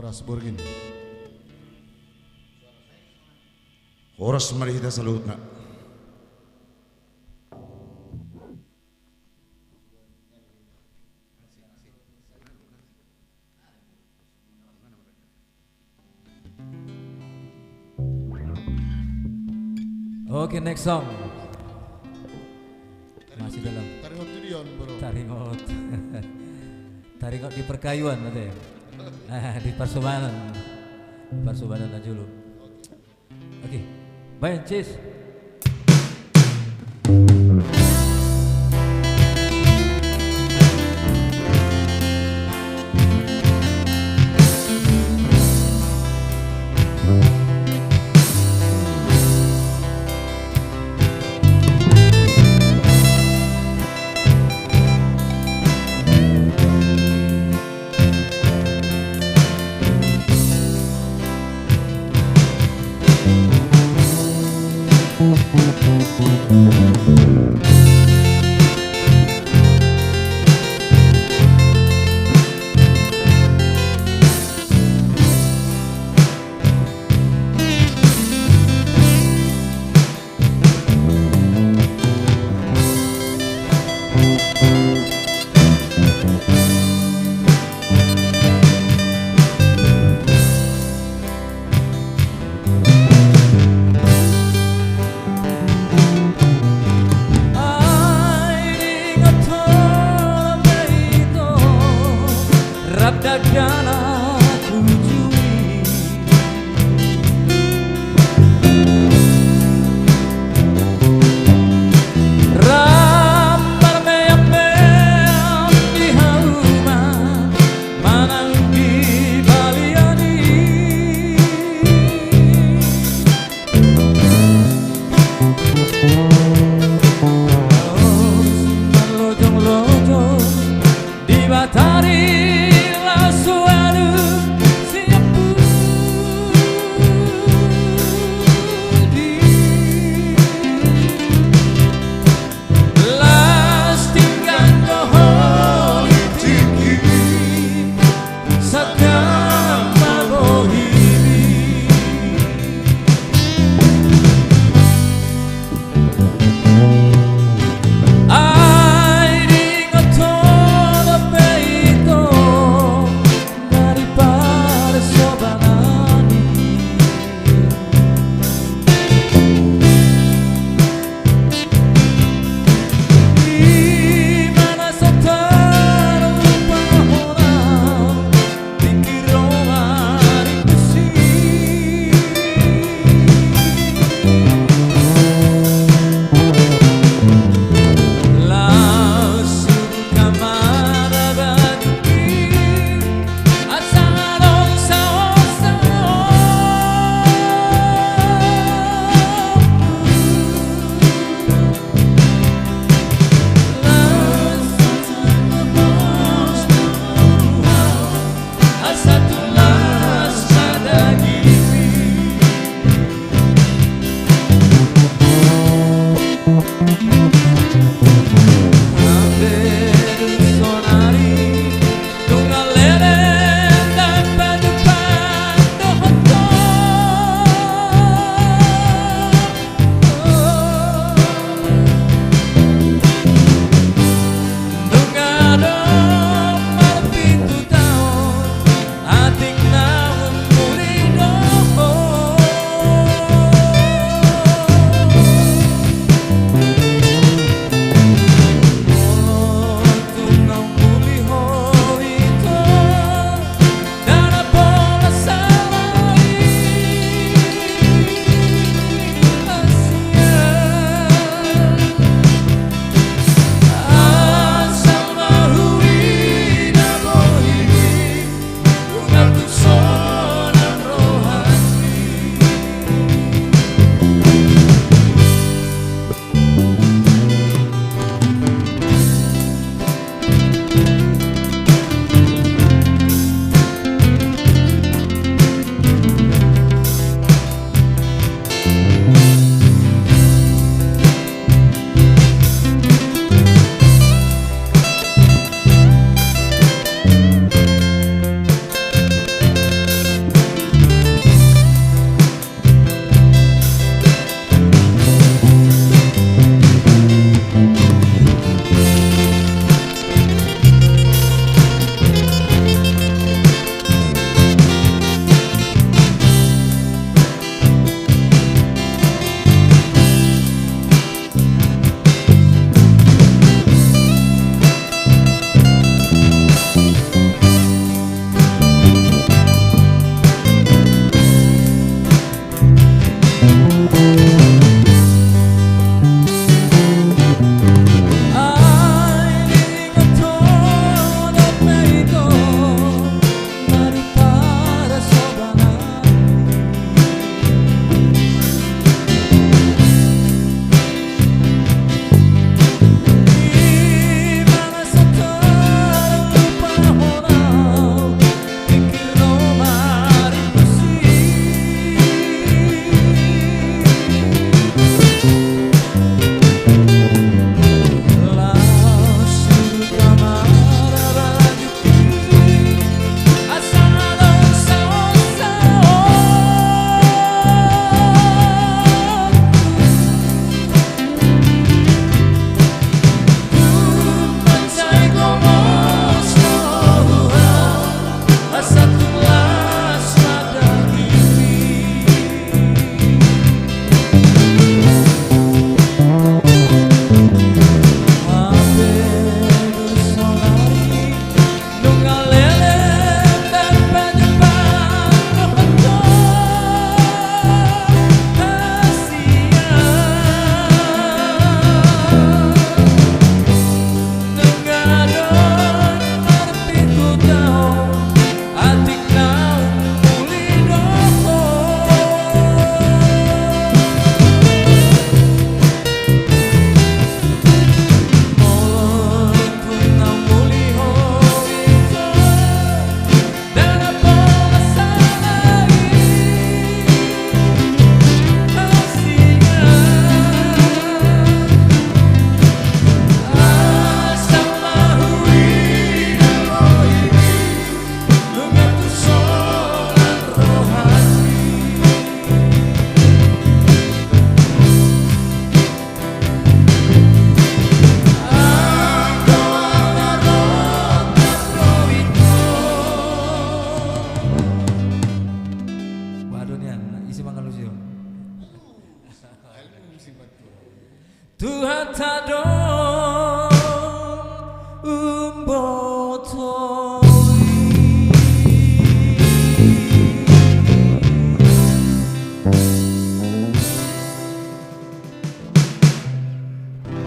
Horas Burgin. Horas mari kita salutna. Oke, next song. Masih dalam Taringot Gideon, bro. taringot. Taringot di perkayuan ada ya. Di Parsubanan. Di Parsubanan aja dulu. Oke. Main cheese. Dan aku jui rambar meyak-meyak di hauman manang di baliani lojong-lojong di batari suara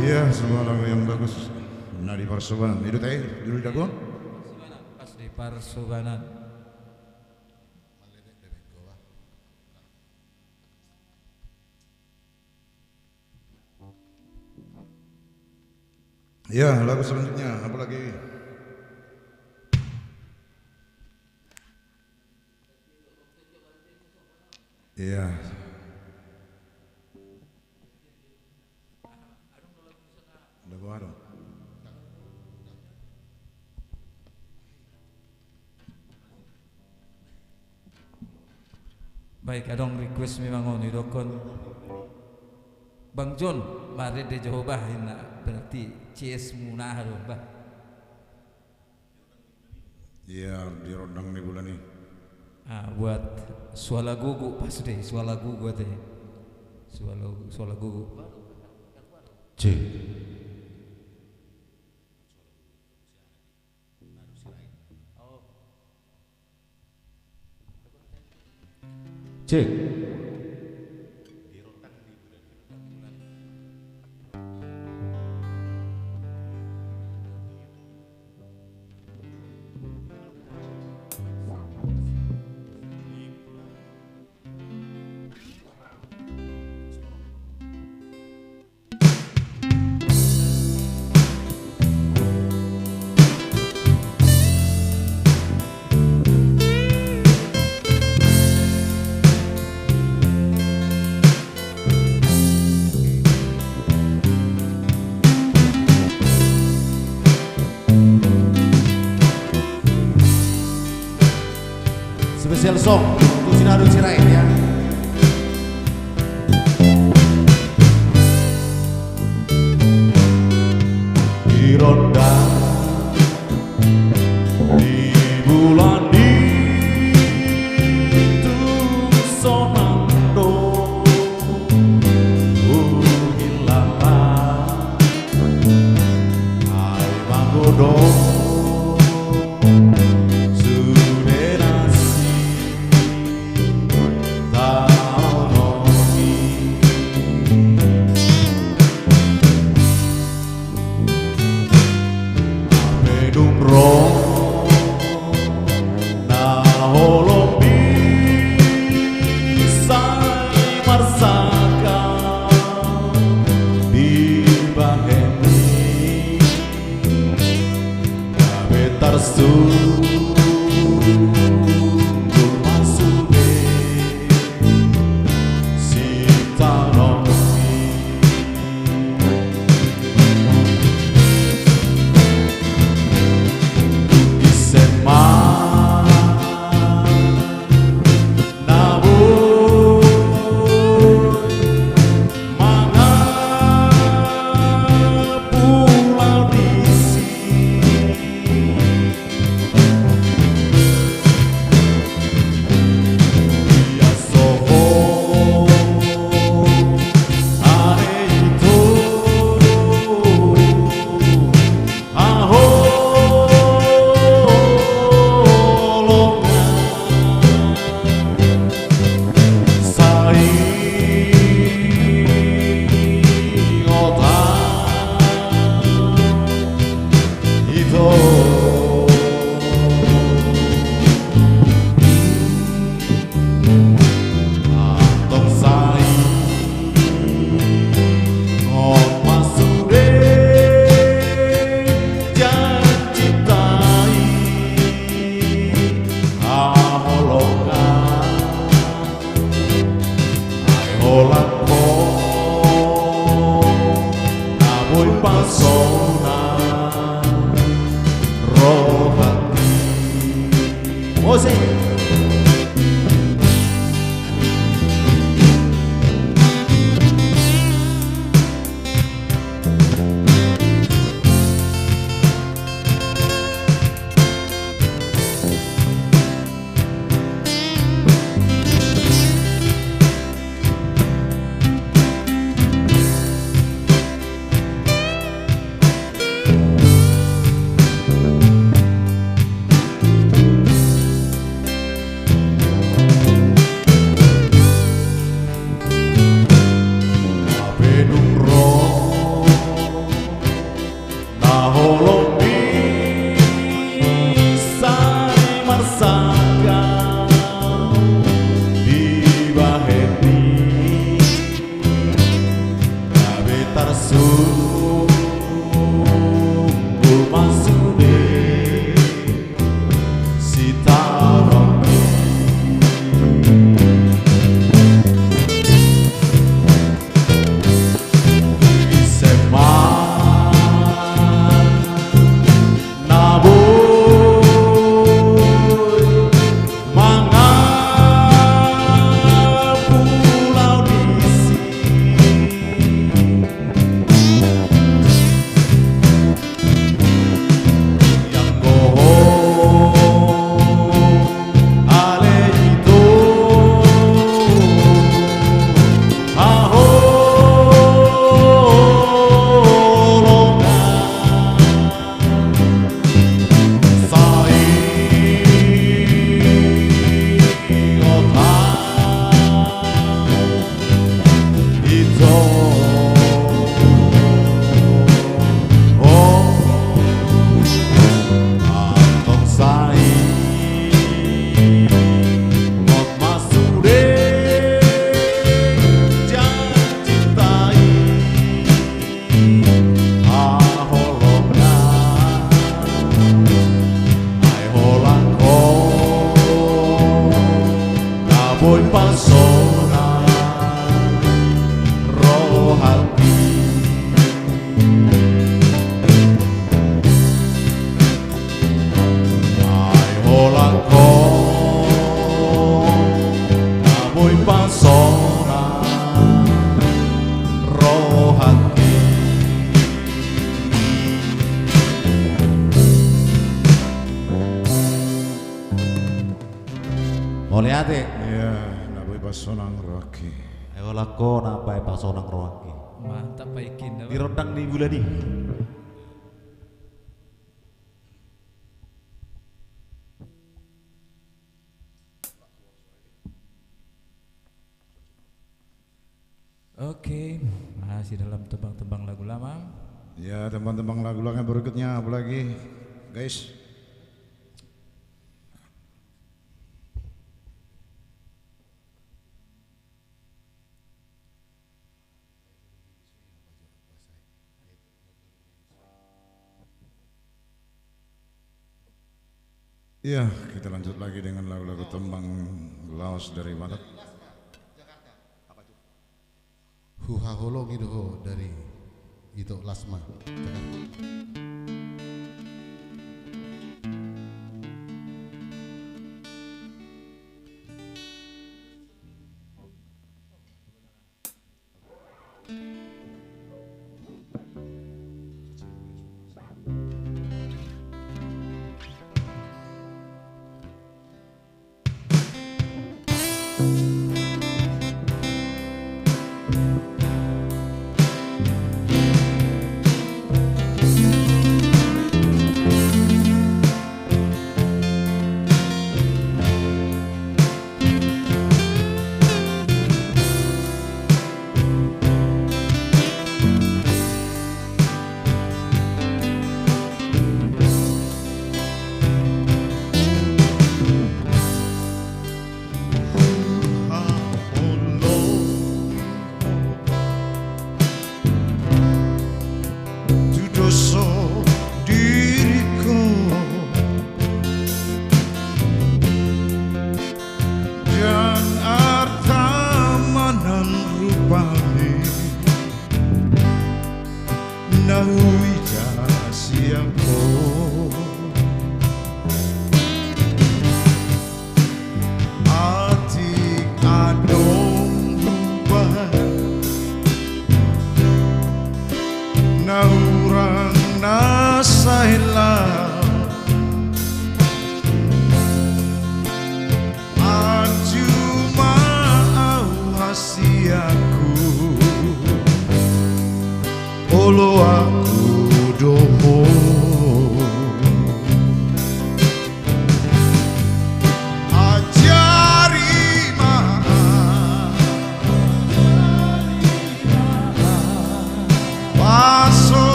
Iya, semua lagu yang bagus. Nadi Parsubanan. Itu teh, judul dago. Pas di Parsubanan. Iya, lagu selanjutnya apa lagi? Iya. Lagu apa? Baik, adong request memang on idokon. Bang John, mari de Jehovah ina berarti CS munah dong, Bah. Iya, di Rondang nih bulan ini. Ah, buat suala gugu pas deh, suala gugu teh. Suala gugu. C. Cek. Spesial song untuk Sinadu Cirai ya. Di ronda di bulan itu sonando hilanglah ai manggodo Oliate. Iya, naboy pasonang rocky. Ayo lako napai pasonang roaki. Mantap paikin. Di rendang di buladi. Oke, masih dalam tebang-tebang lagu lama. Ya teman-teman lagu-lagu yang berikutnya apa lagi guys? Ya kita lanjut lagi dengan lagu-lagu tembang Laos dari Batak. Huha holo gitu ho dari itu Lasma Jakarta.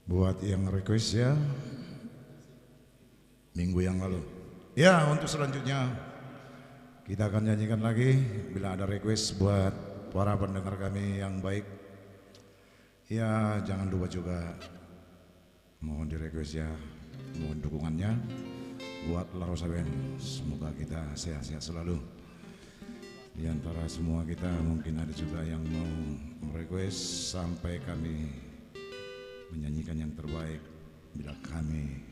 Buat yang request ya minggu yang lalu. Ya, untuk selanjutnya kita akan nyanyikan lagi bila ada request buat para pendengar kami yang baik. Ya, jangan lupa juga mohon di request ya, mohon dukungannya buat La Rosa Band. Semoga kita sehat-sehat selalu. Di antara semua kita mungkin ada juga yang mau request sampai kami menyanyikan yang terbaik bila kami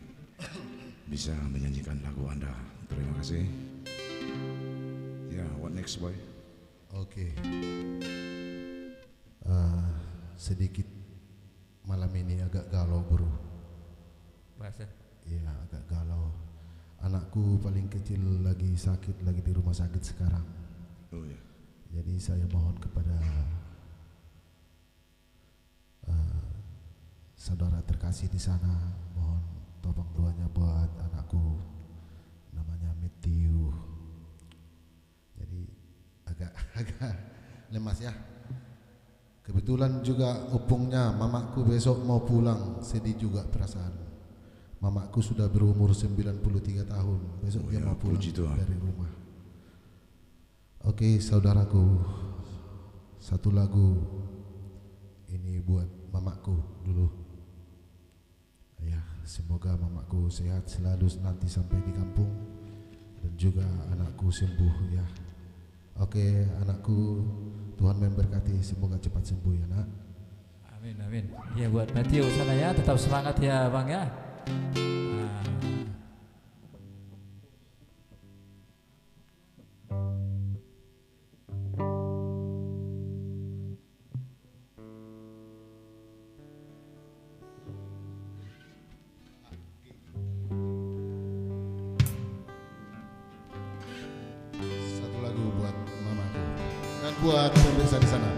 bisa menyanyikan lagu Anda. Terima kasih. Ya, what next boy? Oke. Sedikit malam ini agak galau bro. Bahasa. Iya, agak galau. Anakku paling kecil lagi sakit, lagi di rumah sakit sekarang. Oh ya. Jadi saya mohon kepada saudara terkasih di sana, mohon tolong doanya buat anakku, namanya Matthew. Jadi agak lemas ya. Kebetulan juga opungnya mamaku besok mau pulang, sedih juga perasaan. Mamaku sudah berumur 93 tahun, besok dia ya, mau pulang puji Tuhan. dari rumah. Oke saudaraku, satu lagu ini buat mamaku dulu. Ya, semoga mamaku sehat selalu nanti sampai di kampung dan juga anakku sembuh ya. Oke, anakku, Tuhan memberkati, semoga cepat sembuh ya nak. Amin, amin. Ya buat Matthew sana ya, tetap semangat ya bang ya. Satu lagu buat mamaku dan buat pemirsa di sana.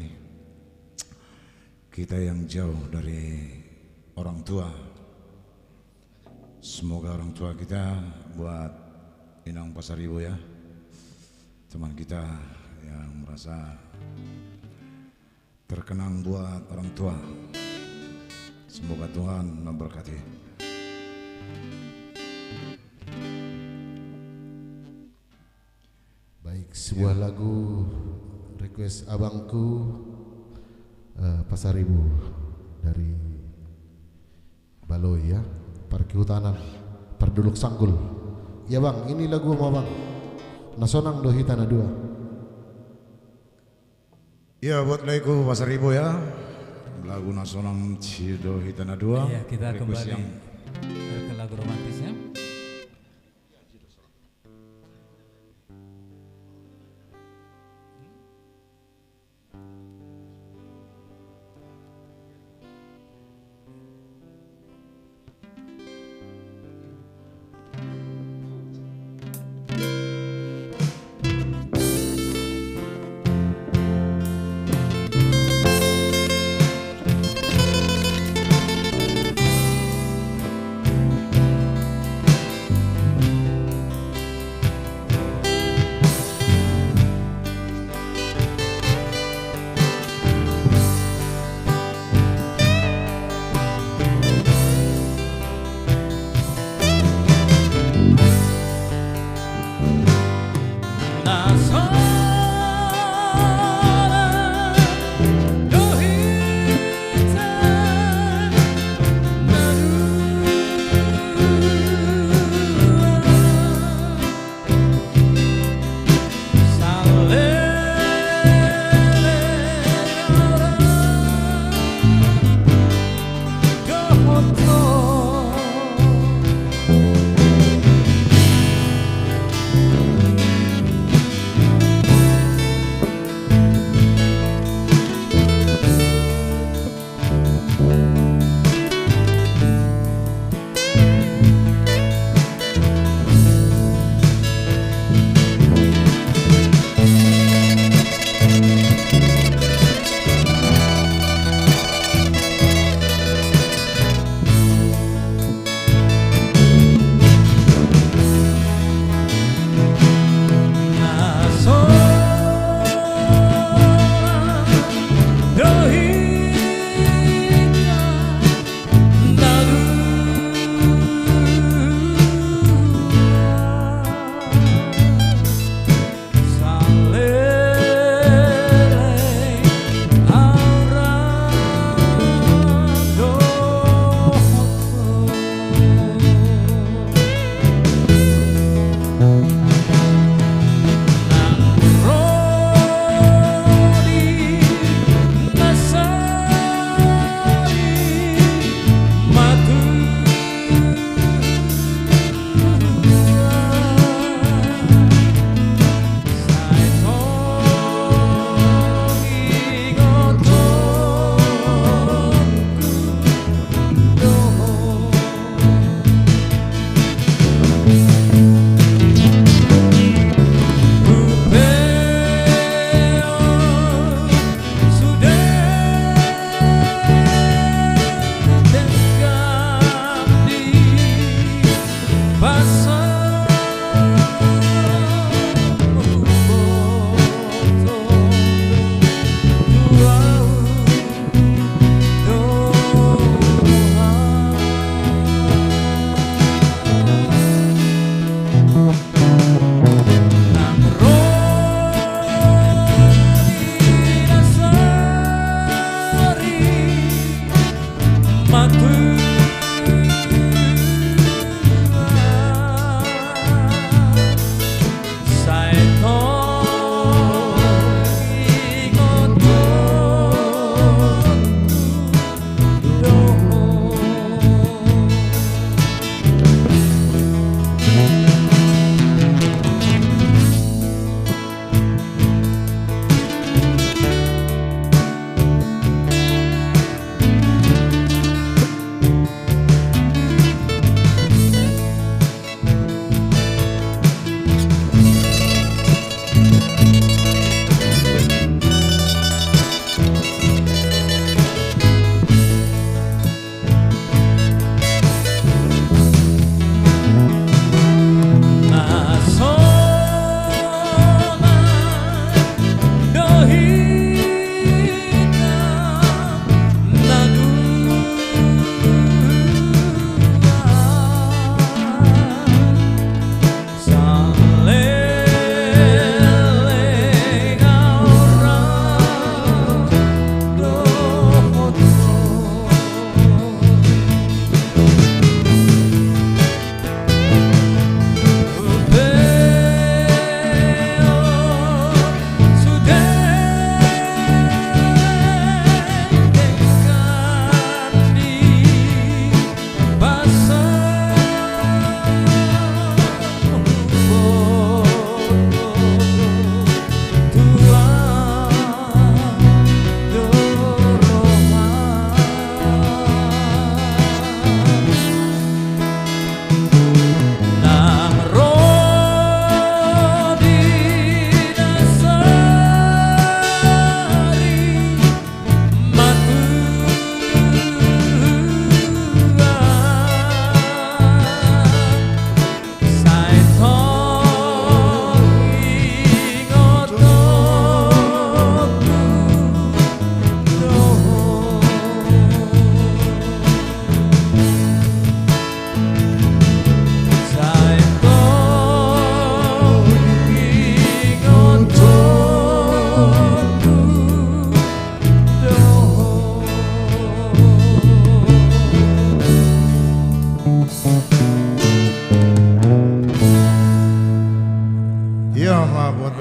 ini. Kita yang jauh dari orang tua, semoga orang tua kita buat Inang Pasaribu ya, teman kita yang merasa terkenang buat orang tua, semoga Tuhan memberkati. Baik, sebuah lagu request abangku Pasaribu dari Baloi ya, Parki Hutanan, Parduluk Sanggul. Ya bang, ini lagu mau bang, Nasonang Dohi Tanah Dua. Ya buat lagu Pasaribu ya, lagu Nasonang Dohi Tanah Dua. Iya, kita request kembali yang ke lagu romantisnya.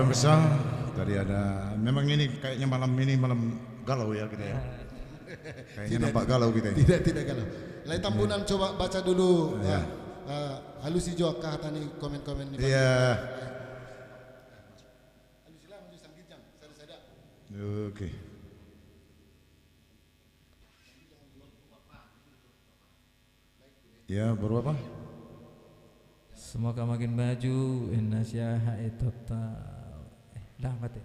pemirsa, tadi ada, memang ini kayaknya malam ini malam galau ya kita ya. Kayaknya nampak galau kita ini. Tidak kalau. Lain Tambunan coba baca dulu. Halus hijau kah tadi komen-komen ini. Iya. Oke. Ya, baru apa? Semoga makin maju Indonesia total. Dah mati.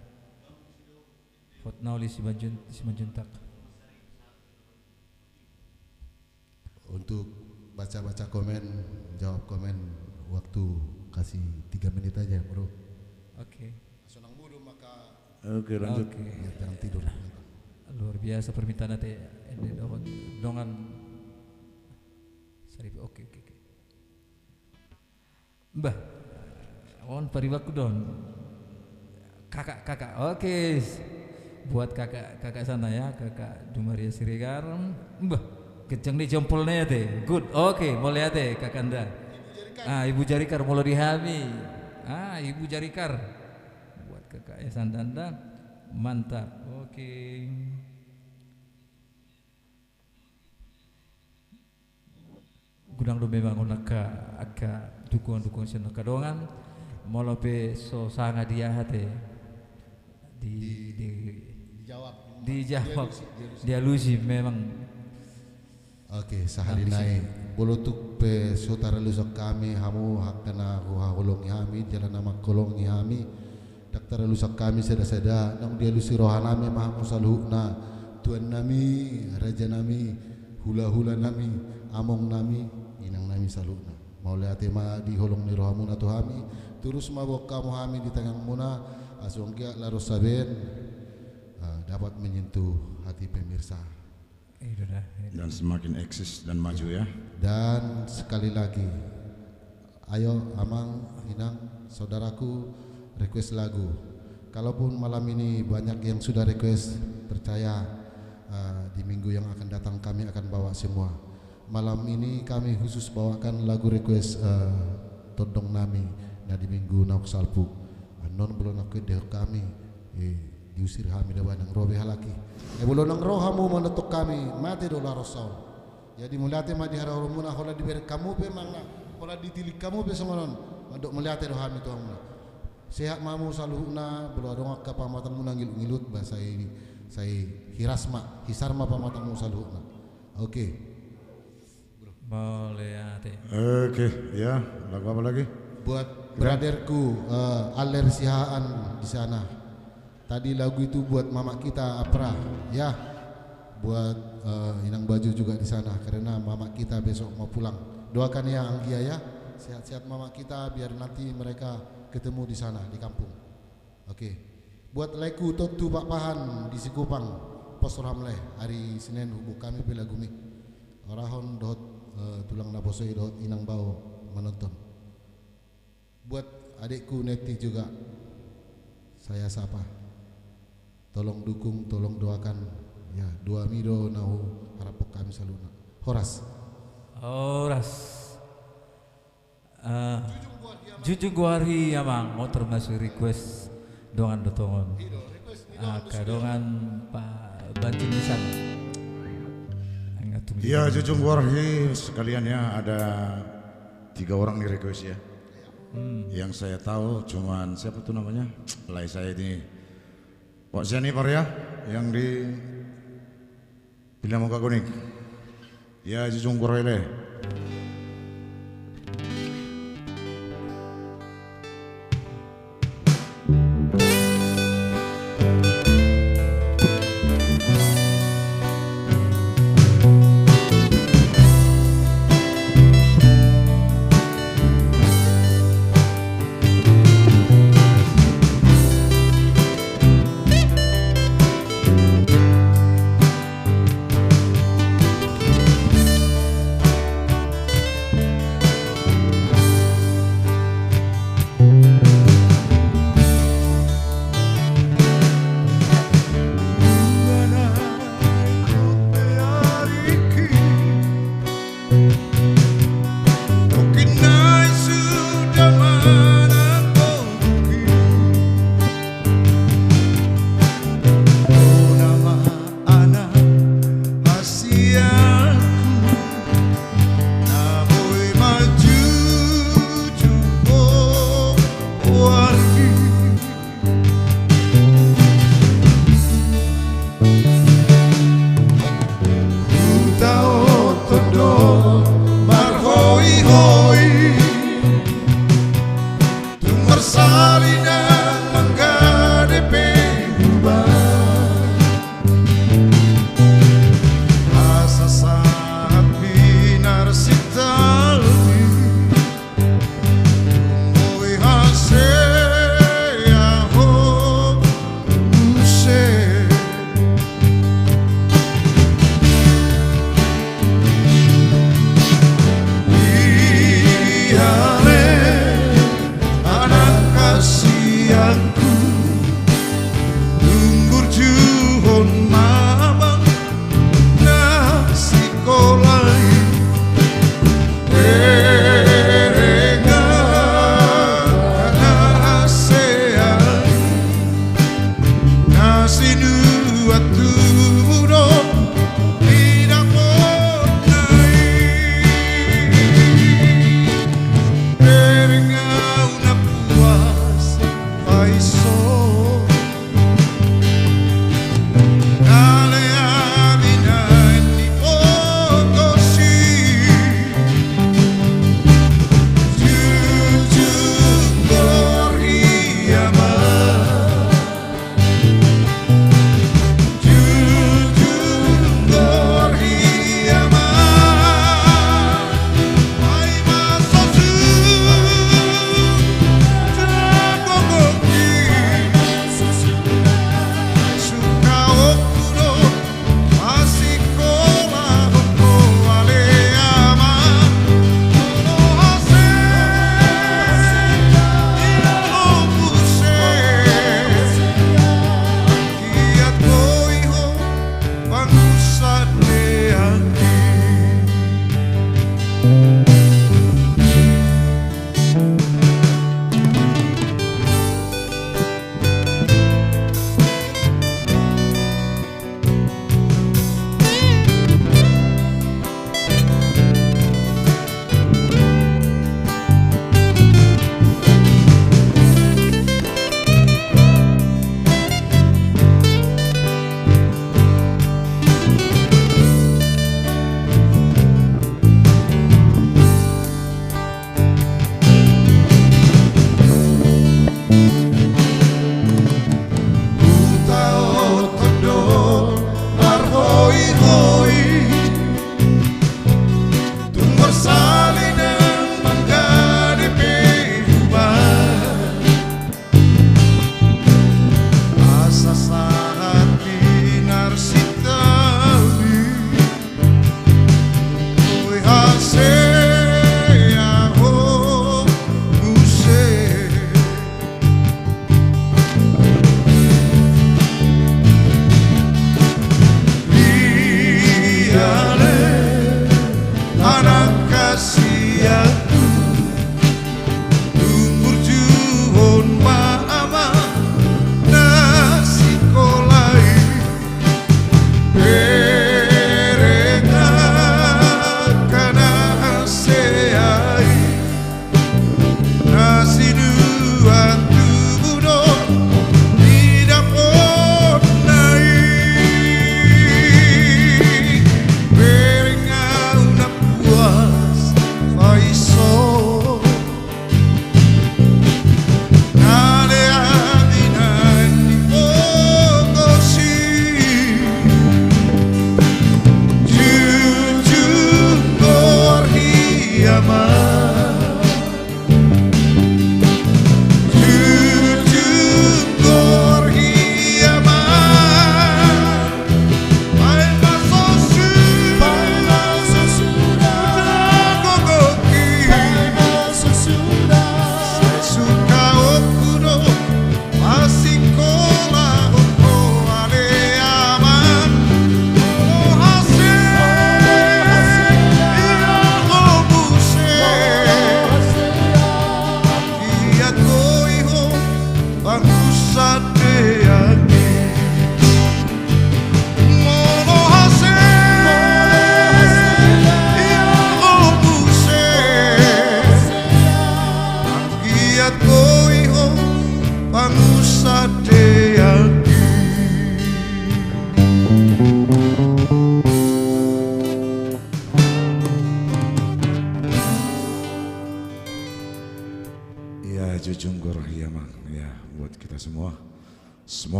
Hotnauli si Manjuntak. Untuk baca-baca komen, jawab komen waktu kasih 3 menit aja, bro. Oke. Sonang mulu maka Oke, lanjut. Oke. jangan tidur. Luar biasa permintaan nanti ini dongan Sarip. Oke. Mbah, on pariwaku don. Kakak. Oke. Buat kakak sana ya, kakak Dumaria Siregar. Mbah, kejeng di jempolnya teh. Good. Oke, mulai teh kakanda. Ibu Jarikar mulai dihami. Ibu Jarikar. Buat kakak ya Sandanda. Mantap. Oke. Gudang do memang agak dukungan seno kadongan molope so sanga dia hate dijawab dia lusi memang. Oke, sahari naik bolotuk pe saudara lusak kami hamu hakana hulungi hami jalan nama kolongi hami daktar lusak kami seda nang dia lusi rohanami maha musalhuna tuan nami raja nami hula nami among nami inang nami saluna maulai atema di holong ni rohamuna tuhami terus mabok kamu hami di tangan muna asongkia larus saben dapat menyentuh hati pemirsa Dan semakin eksis dan maju ya. dan sekali lagi ayo amang inang saudaraku request lagu. Kalaupun malam ini banyak yang sudah request, percaya di minggu yang akan datang kami akan bawa semua. Malam ini kami khusus bawakan lagu request Todong Nami. Nah di minggu nauk salpu non belum aku deh kami diusir kami dah nang robe halaki. Belum nang roh kamu menetuk kami mati dolar rosau. Jadi mulate mah di harau rumuna hola diberi kamu pe mangna hola ditilik kamu pe semonon. Mandok mulate doh kami tuang muna. Sehat mamu saluhna belum dongak ka pamatan muna ngilut bahasa ini saya hirasma hisarma pamatan mu saluhna. Oke. Boleh ya teh. Oke, ya. Lagu apa lagi? Buat brotherku Aler Sihaan di sana. Tadi lagu itu buat mama kita Apra, ya. Buat Inang Baju juga di sana karena mama kita besok mau pulang. Doakan ya Anggia ya. Sehat-sehat mama kita biar nanti mereka ketemu di sana di kampung. Oke. Buat leku Totu Pak Pahan di Sikupang Pos Ramleh hari Senin hubung kami bela gumi. Orahon dot tulang nabosoi dot Inang Bau menonton. Buat adikku Neti juga saya sapa. Tolong dukung, tolong doakan ya. Dua mido nahu harapok kami saluna. Horas. Jujung guari ya mang mau termasuk request dongan dotongon. Kadongan Pak Bantin di sana. Iya, Jujung Warhi sekalian ya, ada 3 orang nih request ya. Yang saya tahu cuman siapa tuh namanya? Pelai saya ini Pak Jennifer ya, yang di Bila Muka Kuning. Ya, Jujung Warhi.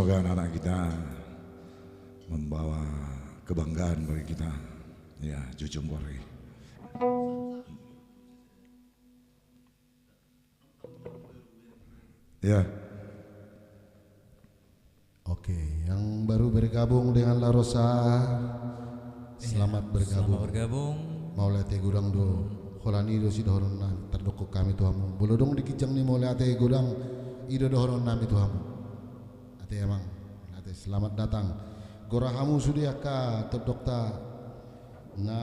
semoga anak-anak kita membawa kebanggaan bagi kita. Ya, Jujung Polri. Ya. Oke, yang baru bergabung dengan La Rosa, selamat bergabung. Selamat bergabung. Maulate gudang do holani do si dohoron nami terdoko kami Tuhamu. Bolodong dikijang ni maulate gudang ido dohoron nami Tuhamu. Ate emang, ate selamat datang. Gorahamu sudiaka terdokta nga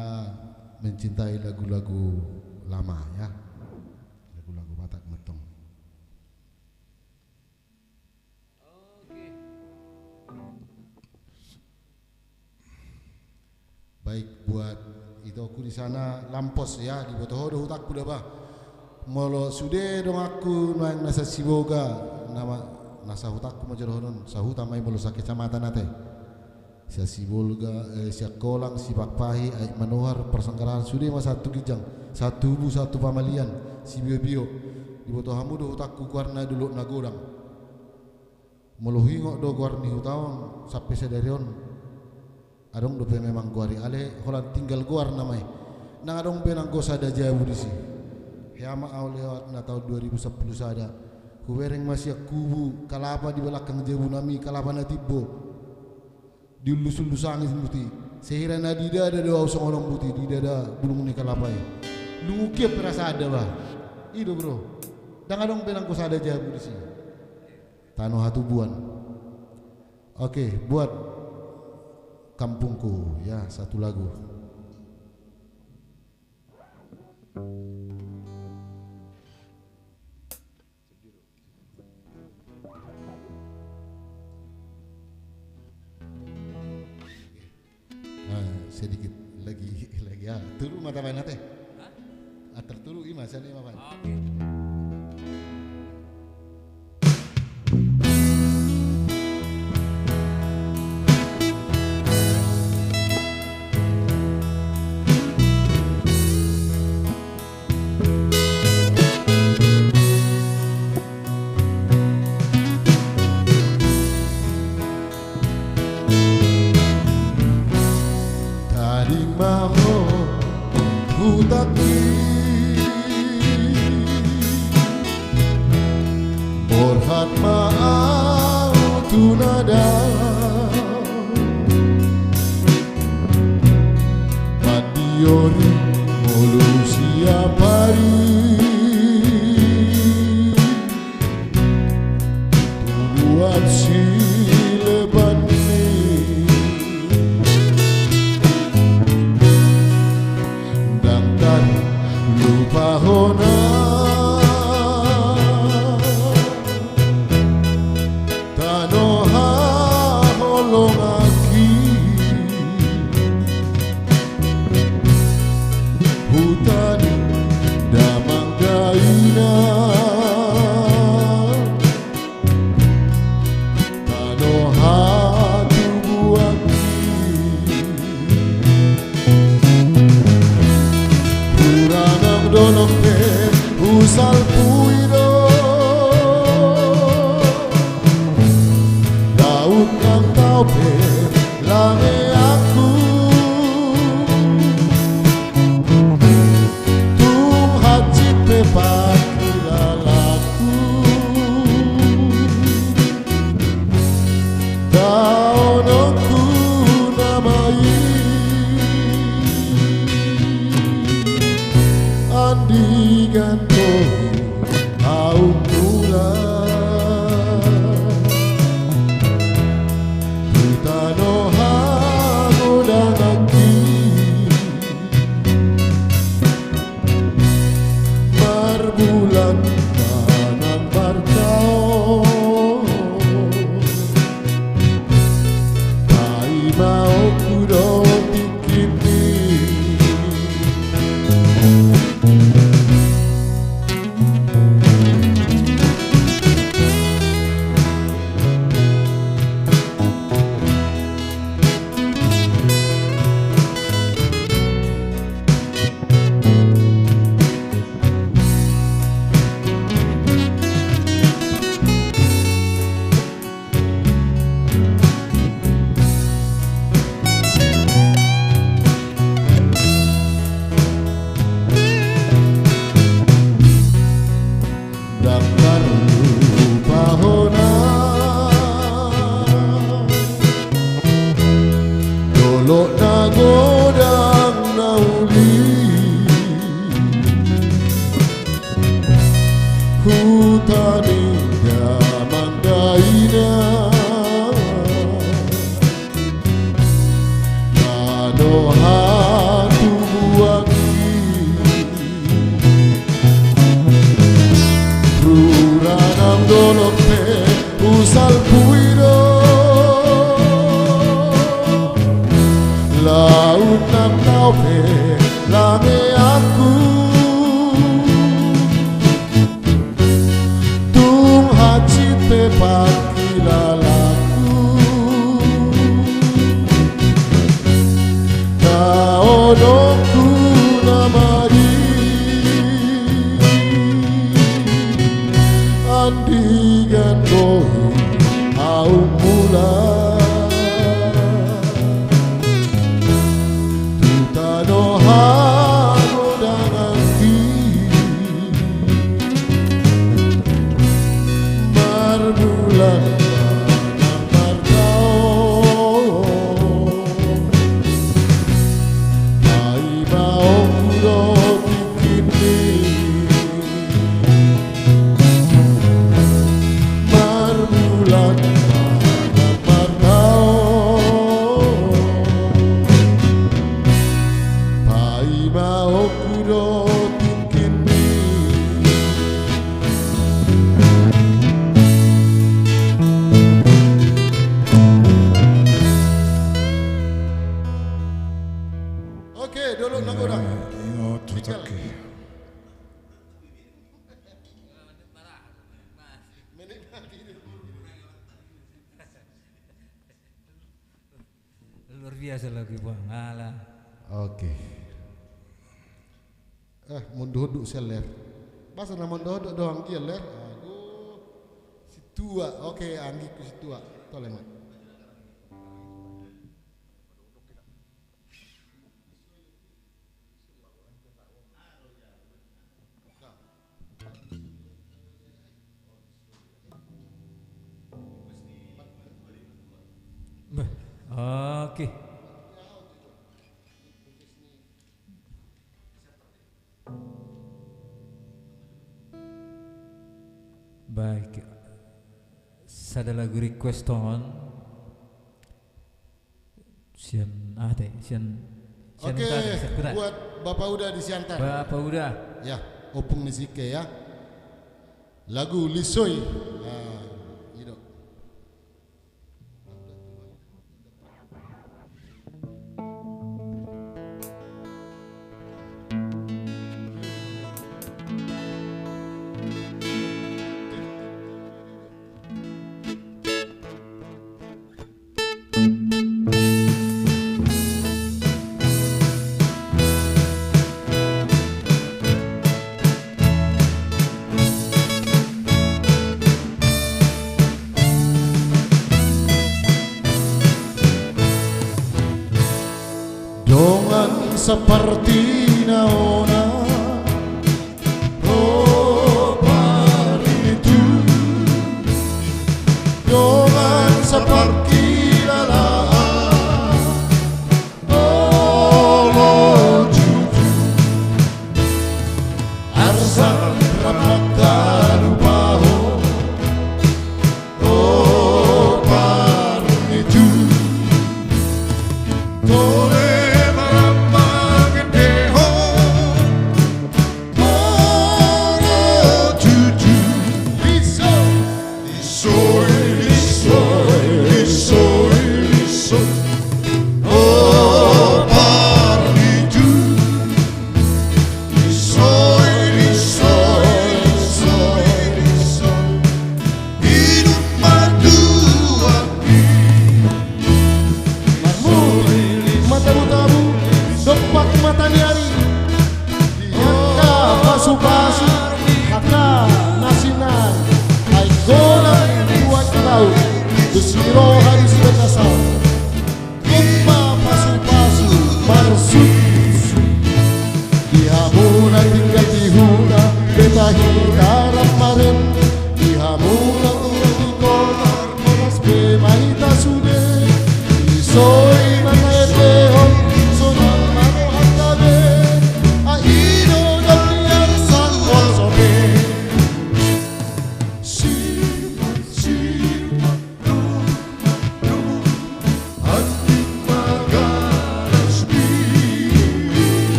mencintai lagu-lagu lama ya. Lagu-lagu Batak Metong. Baik, buat itu aku di sana lampos ya di botohodo hutakku dah bah. Molo sude dong aku nuang nasa siboga nama nasa hutakku majodohon sahuta mai bolo sa kecamatan ate. Sia sibolga sia kolang si pakpahi ai manohar persangkaran sude mas satu kijang satu bu satu pamalian si bio-bio di botohamu do hutakku warna dulu nagodang. Molo hingok do warni hutawang sampai sedarion adong dope memang guari ale holan tinggal guar namai nang adong benang gosa ada jabu di sini hama au lewat na tahun 2010 sada kuwereng masih kubu kalapa di belakang jabu nami kalapa na tibbo di lusul-lusangis buti sehira na dida ada doa usang orang buti dida ada bulung ni kalapa lungu kiep rasa ada bah ido bro nang adong benang gosa ada jabu di sini tano hatubuan. Oke, buat Kampungku ya satu lagu. Sedikit lagi ya turu mata pain teh. Terturu ima sana ima pain. Borhat mau tunada Madioni mulu siapari Tuluan sileban Dangkan lupa hona Usal puido Daud yang kau pelame aku Tung haji pepak lalaku Daonoku namai Andi gantohi au pula Tutano hago danaki Marbulan manang barkao Ai mau kudo tikini godang nauli hutani damandaina Nano hatu buangi Ruranam dolokte usal puiro Laut nam naupe lame aku Tung hacit pe pakilalaku Kaonoku namari Andigan bohi au mula Tutano hano danganti Marbulan banang markao Ai mau kudo tikini Marbulan banang markao Pai mau kudo tikini Oke, dulu nagodang. Ingot tutake. Luar biasa lagi bang. Alah. Oke. Munduduk seler. Masa nama munduduk doang kia ler. Aduh. Si tua. Oke, anggi ku si tua. Toleh mak. Bah, oke. Baik. Sada lagu request ton. Sian teh, sian Oke, buat Bapak Uda di Siantar. Bapak udah. Ya, opung nisike ya. Lagu Lisoy. Nah, gitu. Dongan seperti naona ropa itu Dongan seperti lalaan oh jujur Arsan rapatan baho ropa itu Tole marambang deho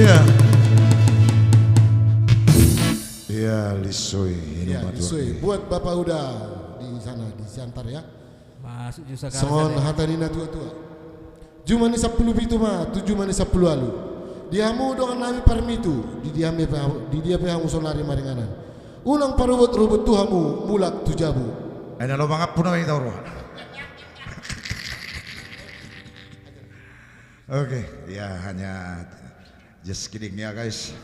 Iya. Iya, Lisoi. Ya, Lisoi. Buat Bapak udah di sana di Siantar ya. Masuk jusa Songon hatanina tua-tua. Jumani 10 pitu mah, 7 mani 10 alu. Diamu dengan nami parmitu, di dia pe hamu sonari maringanan. Ulang parubut-rubut tuhamu mulak tujabu. Ada lo mangap pun itu roh. Oke, ya hanya just kidding ya guys.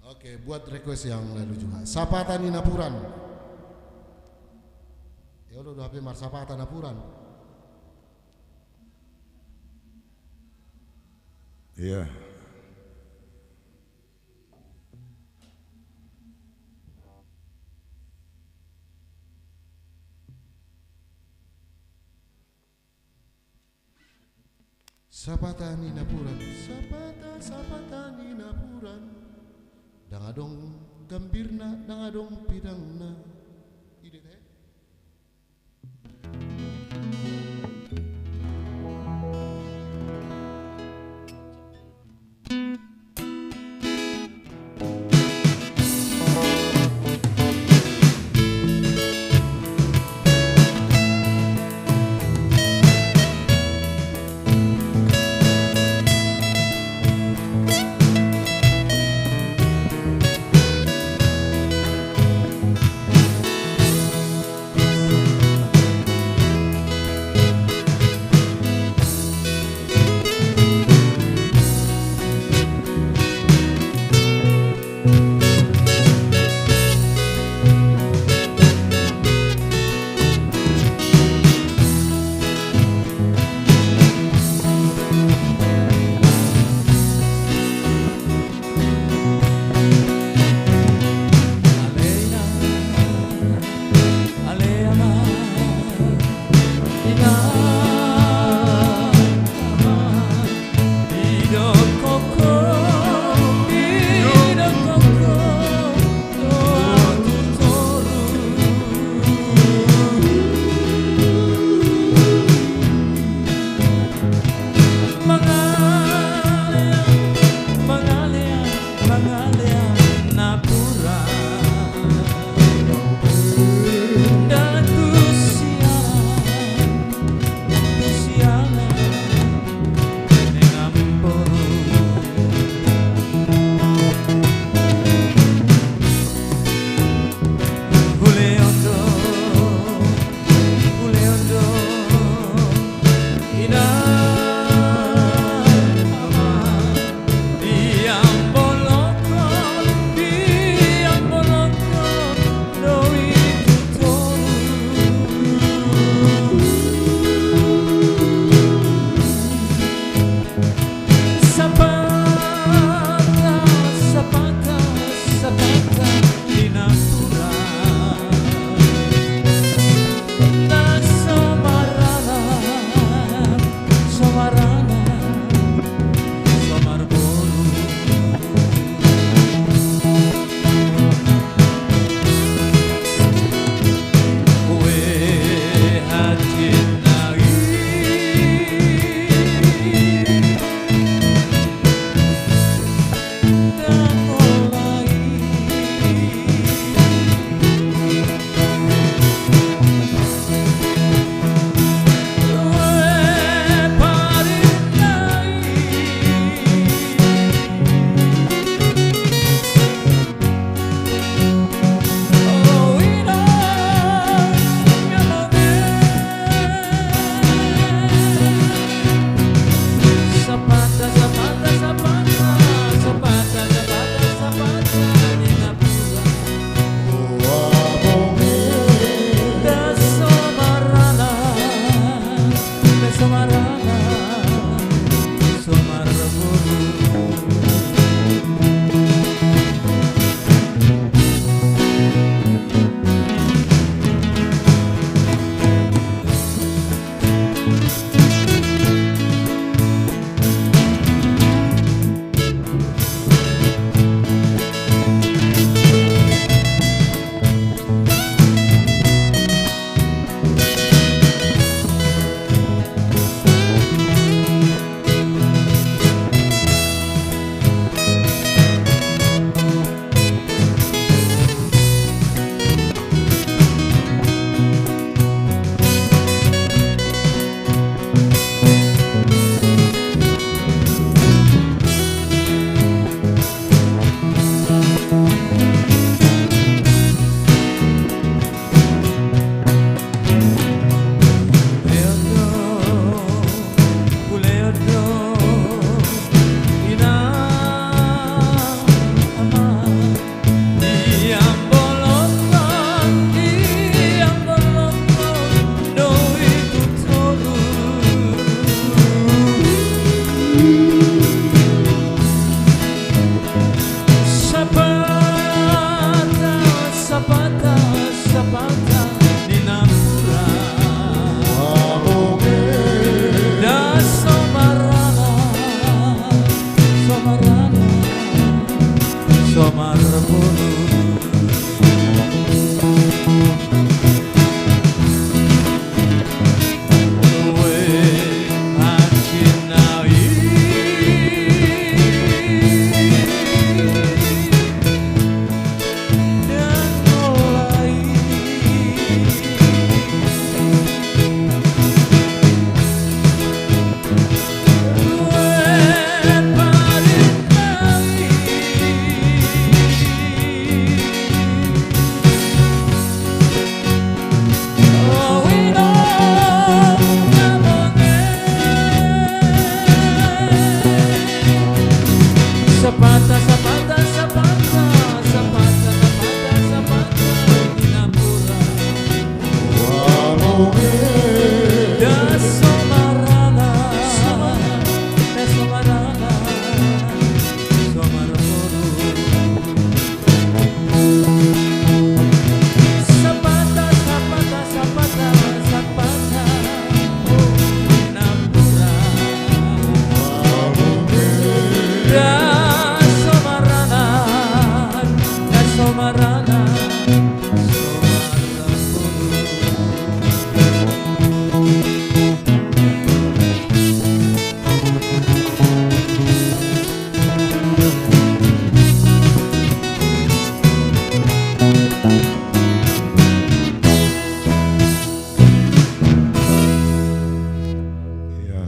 Oke, buat request yang lalu juga. Sapatan Inapuran. Ya udah HP Mar Sapatan Inapuran. Iya. Sapatan Inapuran, sapatan Inapuran. Dangadong gambirna, dangadong pidangna. Ide teh.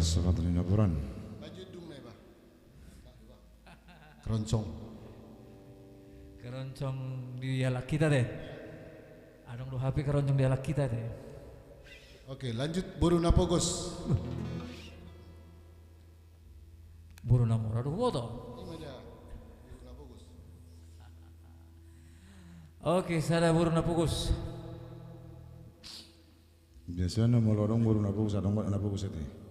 Sakatrina Puran. Keroncong. Keroncong di alak kita deh. Adong do HP keroncong di alak kita deh. Oke, lanjut Buru Napogos. Buru namor aduh foto. Oke, sada Buru Napogos. Biasanya mau lorong baru napogus, ada nggak napogus itu?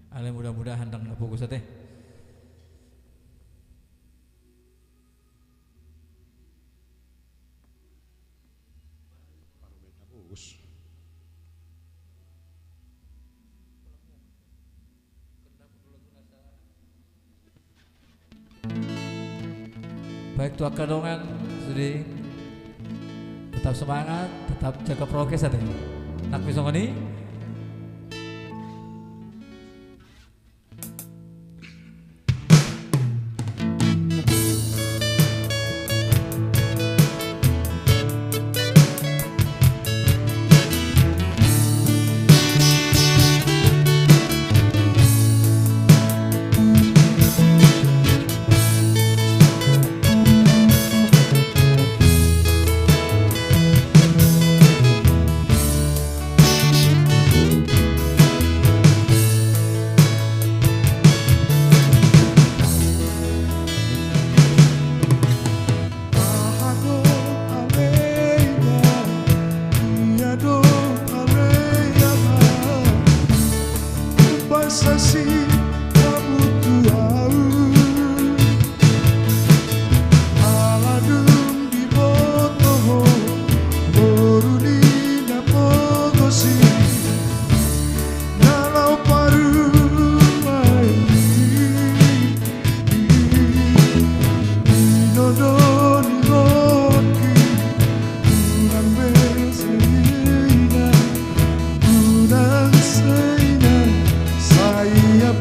Ale mudah-mudahan dang Napogos teh. Napogus. Baik tuh kadongan sudah tetap semangat, tetap jaga prokes ya. Nak pisong ini Saya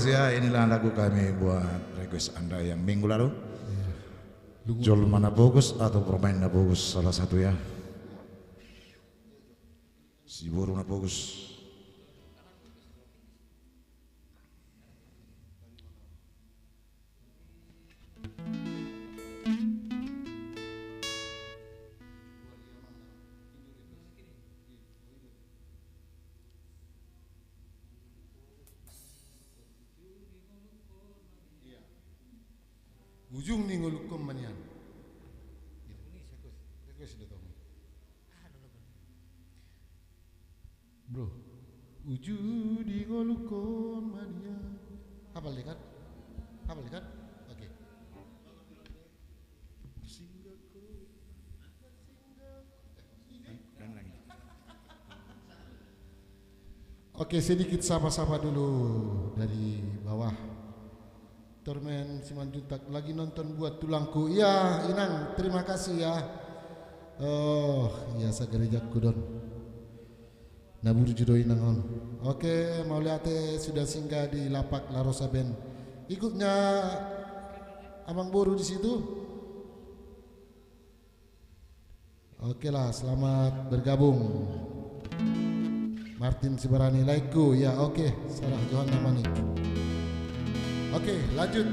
ya, inilah lagu kami buat request Anda yang minggu lalu. Jol mana bagus atau permainnya bagus, salah satu ya. Si burungnya bagus. Ujung nih ngulukum manian. Bro, ujung di ngulukum manian. Hafal dekat? Hafal dekat? Oke. Oke, sedikit sapa-sapa dulu dari bawah. Tormen Simanjuntak lagi nonton buat tulangku. Iya, Inang, terima kasih ya. Oh, iya gereja kudon. Nabur judo Inang on. Oke, mau lihat sudah singgah di lapak La Rosa Band. Ikutnya Abang Boru di situ. Oke lah, selamat bergabung. Martin Sibarani Laiku, ya oke, Sarah Johan Namani. Oke, lanjut.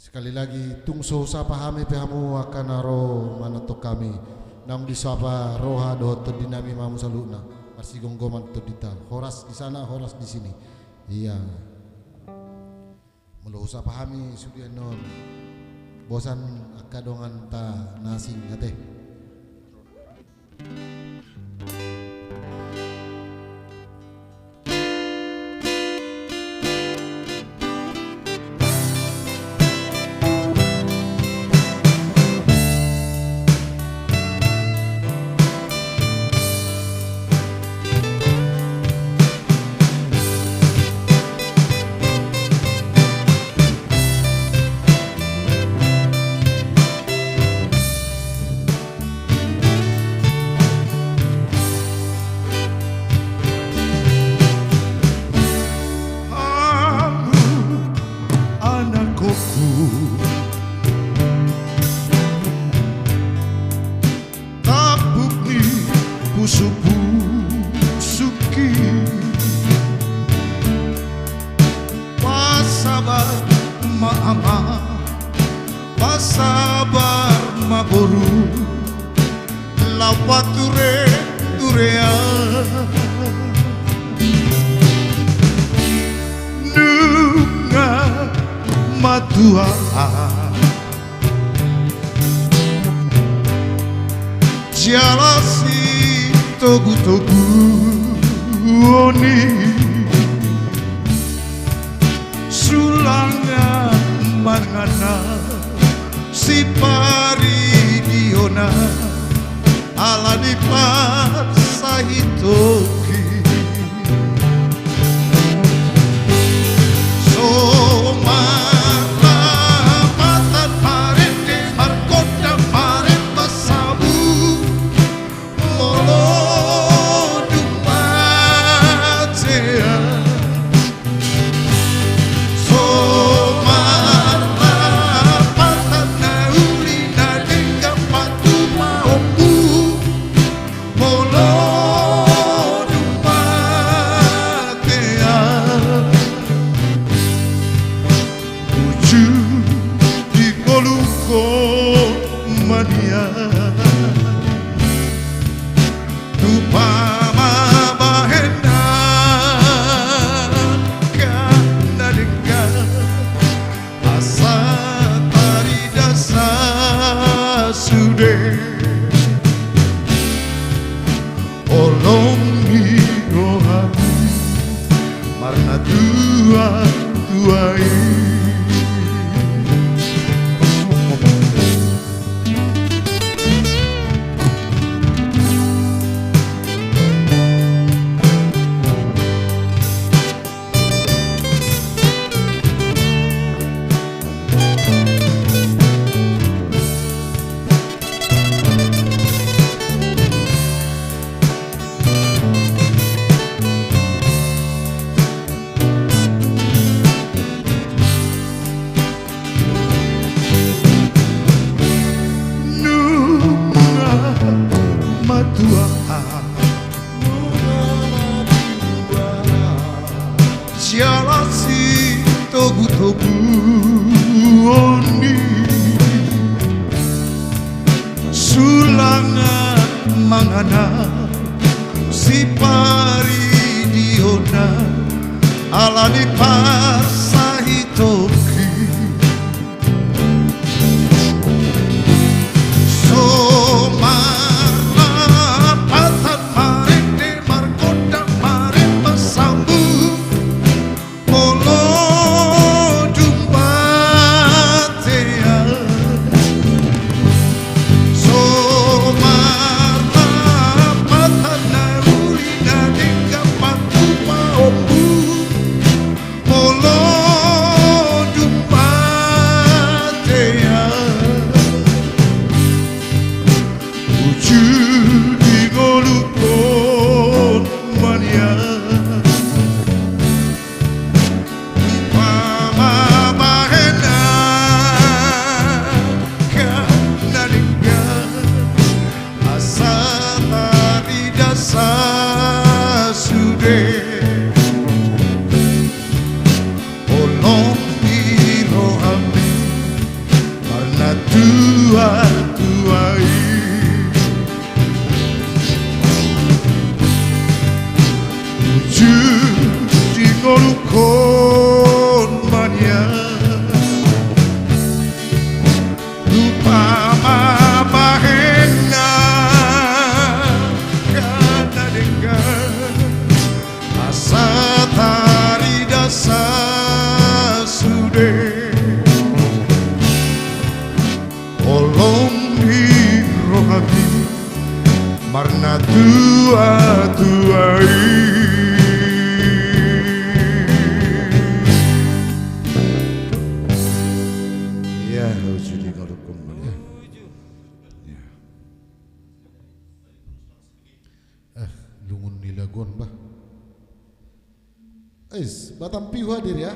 Sekali lagi tungso sapa hame pehamu akan aro manatok kami nam disapa roha doh terdinami mamu saluna marsi gonggoman terdita horas di sana horas di sini iya meluh sapa hami sudianon bosan akadongan ta nasing teh. Suki pasabar maama pasabar maboru lawature turea nunga matua jalasi togu-togu oni sulangan mangana si pari diona ala di pasahitoki matan parete markoda paret pasabu molo mangana si pari diona alani parsahitoki somarna patan maring de markoda maring pesambu polo dumbatea somarna patan narulina dingga patu paombu polo dumbatea wujud di golukon mania mama bahena kana dingga asa tari dasa sude olong biro hami karena tua-tuai wujud di golukon mania lupa mabahena kana dengga asa tari dasa sude olong biro hati marna tua-tuai ya wujud di golukon mania lungun di lagon bah. Batam piu hadir ya.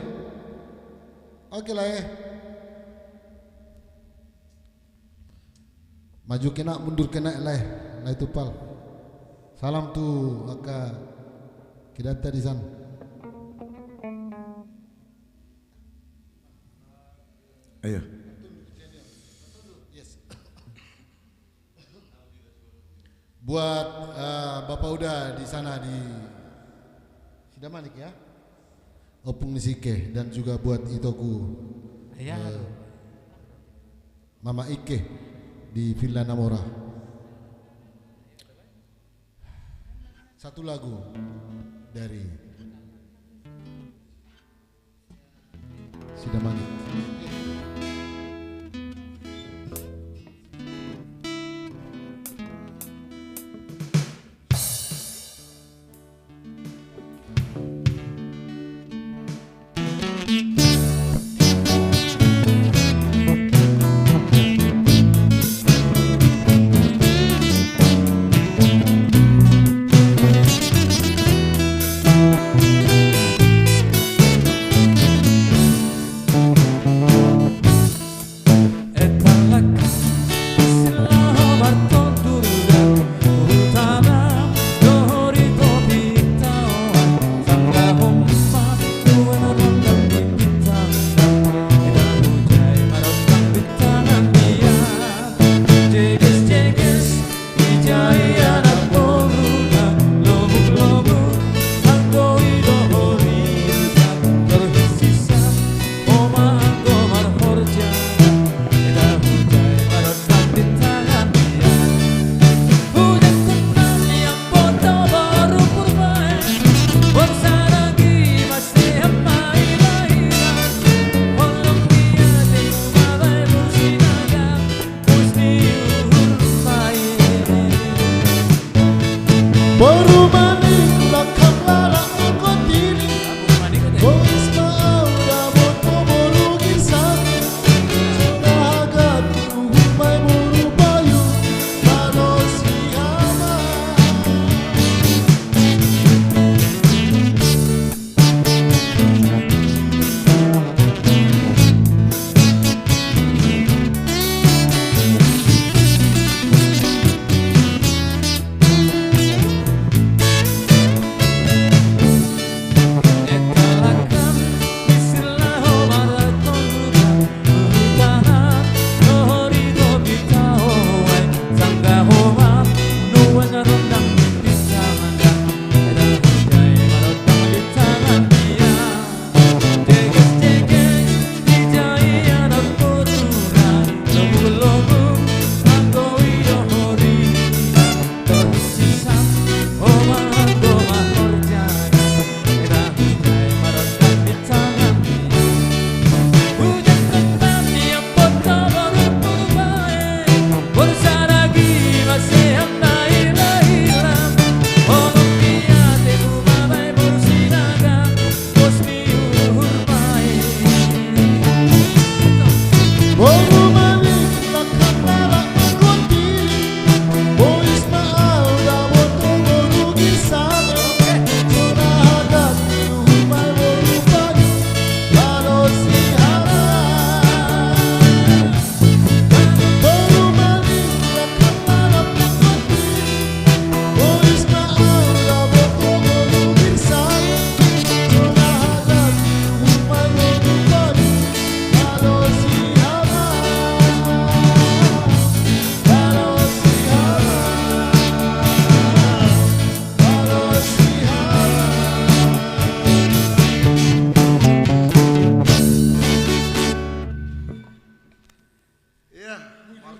Oke lah ya. Maju kena mundur kena lah. Lah itu pal. Salam tu aka kidata di sana. ayo Buat Bapak udah di sana di Sidamanik ya. Opung Nisike dan juga buat Itoku Ya. Mama Ike di Villa Namora. Satu lagu dari Sidamanik.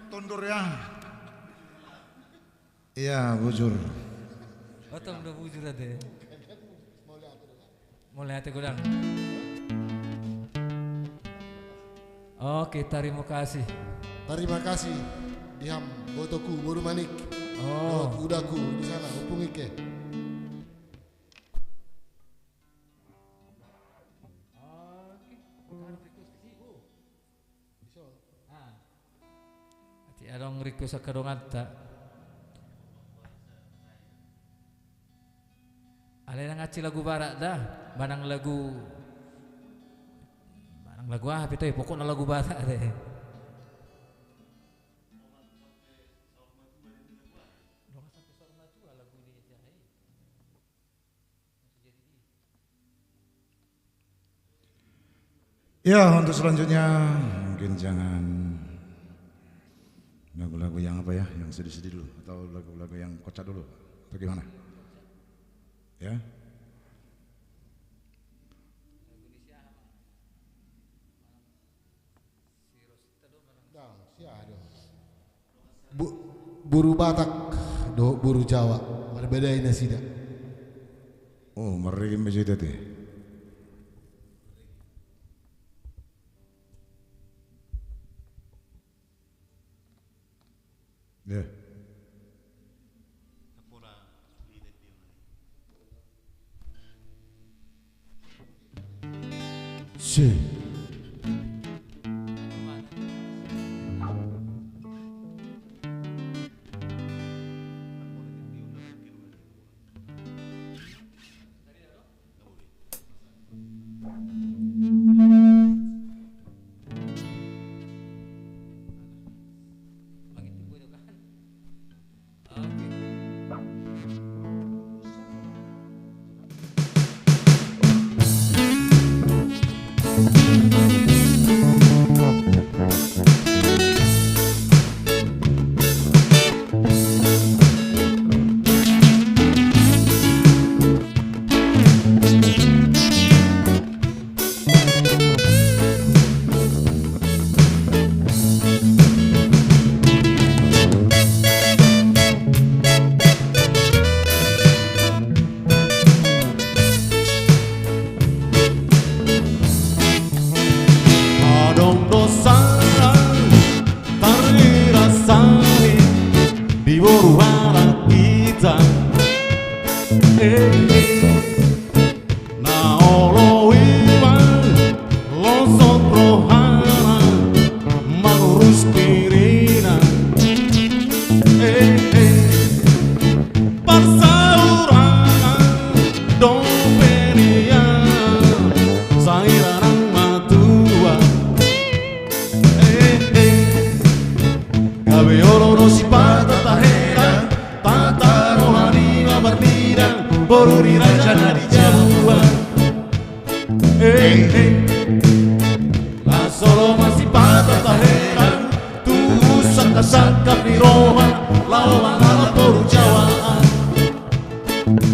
Tundur ya. Iya, bujur. Otong udah bujur ate. Mulai ate gudang. Oke, terima kasih. Terima kasih. Diham botoku Boru Manik. Oh, Udaku di sana hubungi ke. adong request sa kadongata. Alay na nga si lagu barat dah, manang lagu apa itu ya, pokok na lagu barat deh. Ya, untuk selanjutnya mungkin jangan lagu-lagu yang apa ya, yang sedih-sedih dulu atau lagu-lagu yang kocak dulu. Bagaimana? Ya. Buru Batak, buru Jawa, berbeda ini sih dah. Oh, mereka begitu teh. Ya. Si.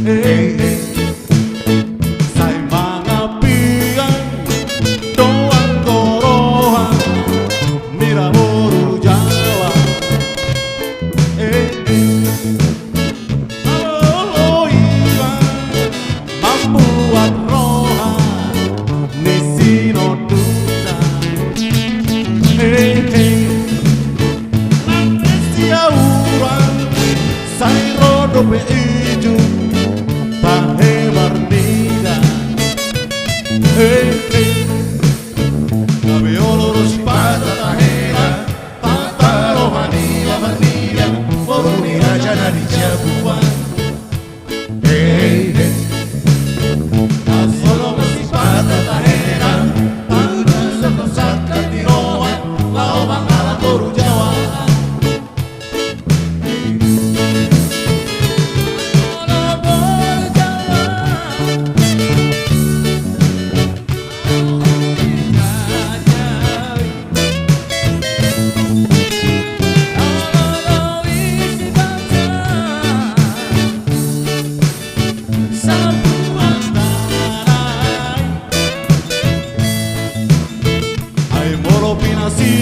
Hey, hey,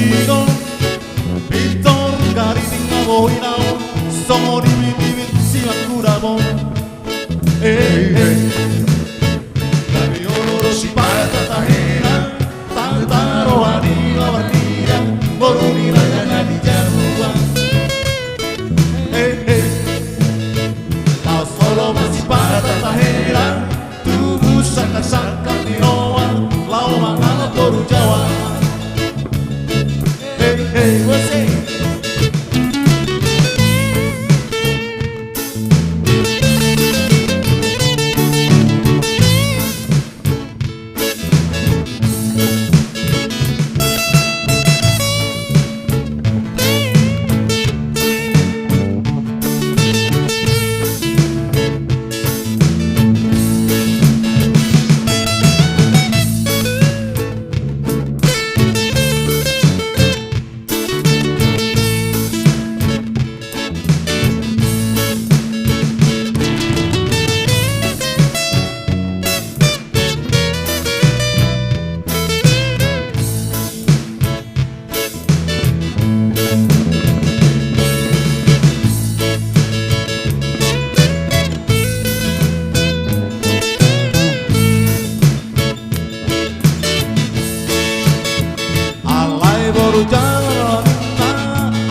dino Pitor gariting abohinao Songo dibibibit simak kudabo Kami oloro si patatahena Tantaro adiga bartira Boruni rayana di jarua Kau solo masih patatahena Tubuh sangka-sangka di roa Lau mangala toru Jawa what's it?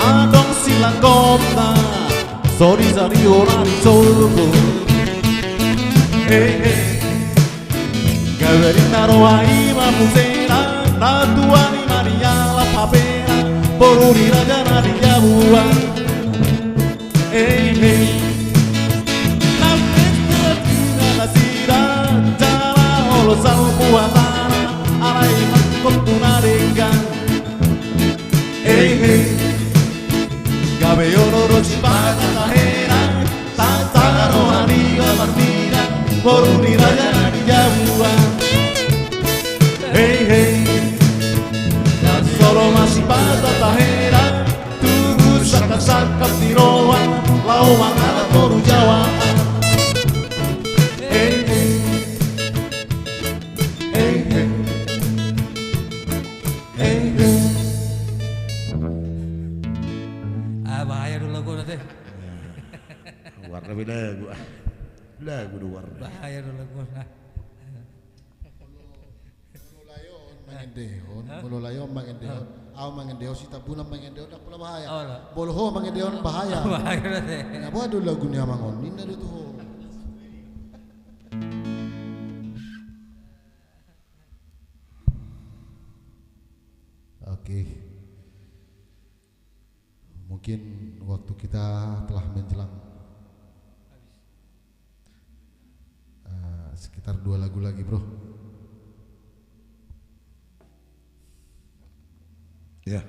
Adong silang kota Sori-sori orang sorbo Gawerin naroa ima musena Natuani maria la papera Poruri raja nadi jabuan Nampes tina nasira Jala olo salpuatana Alai mangkot tunarengan Cabello oro chipata tajera Tanta rojanía martina Por unir allá ni yabua Tan solo más chipata tajera Tu saca tiroa La humana toru Jawa Bahaya dulu lagu nanti. Warna beda lagu dua warna. Bahaya dulu lagu. Mululayon mangendeon, aw mangendeon si tabuna mangendeon tak pula bahaya. Oh, lah. Bolho mangendeon bahaya. Bahaya nanti. Ngapa ada lagunya mangon? Nina itu. Oke. Mungkin waktu kita telah menjelang sekitar 2 lagu lagi, bro. Ya,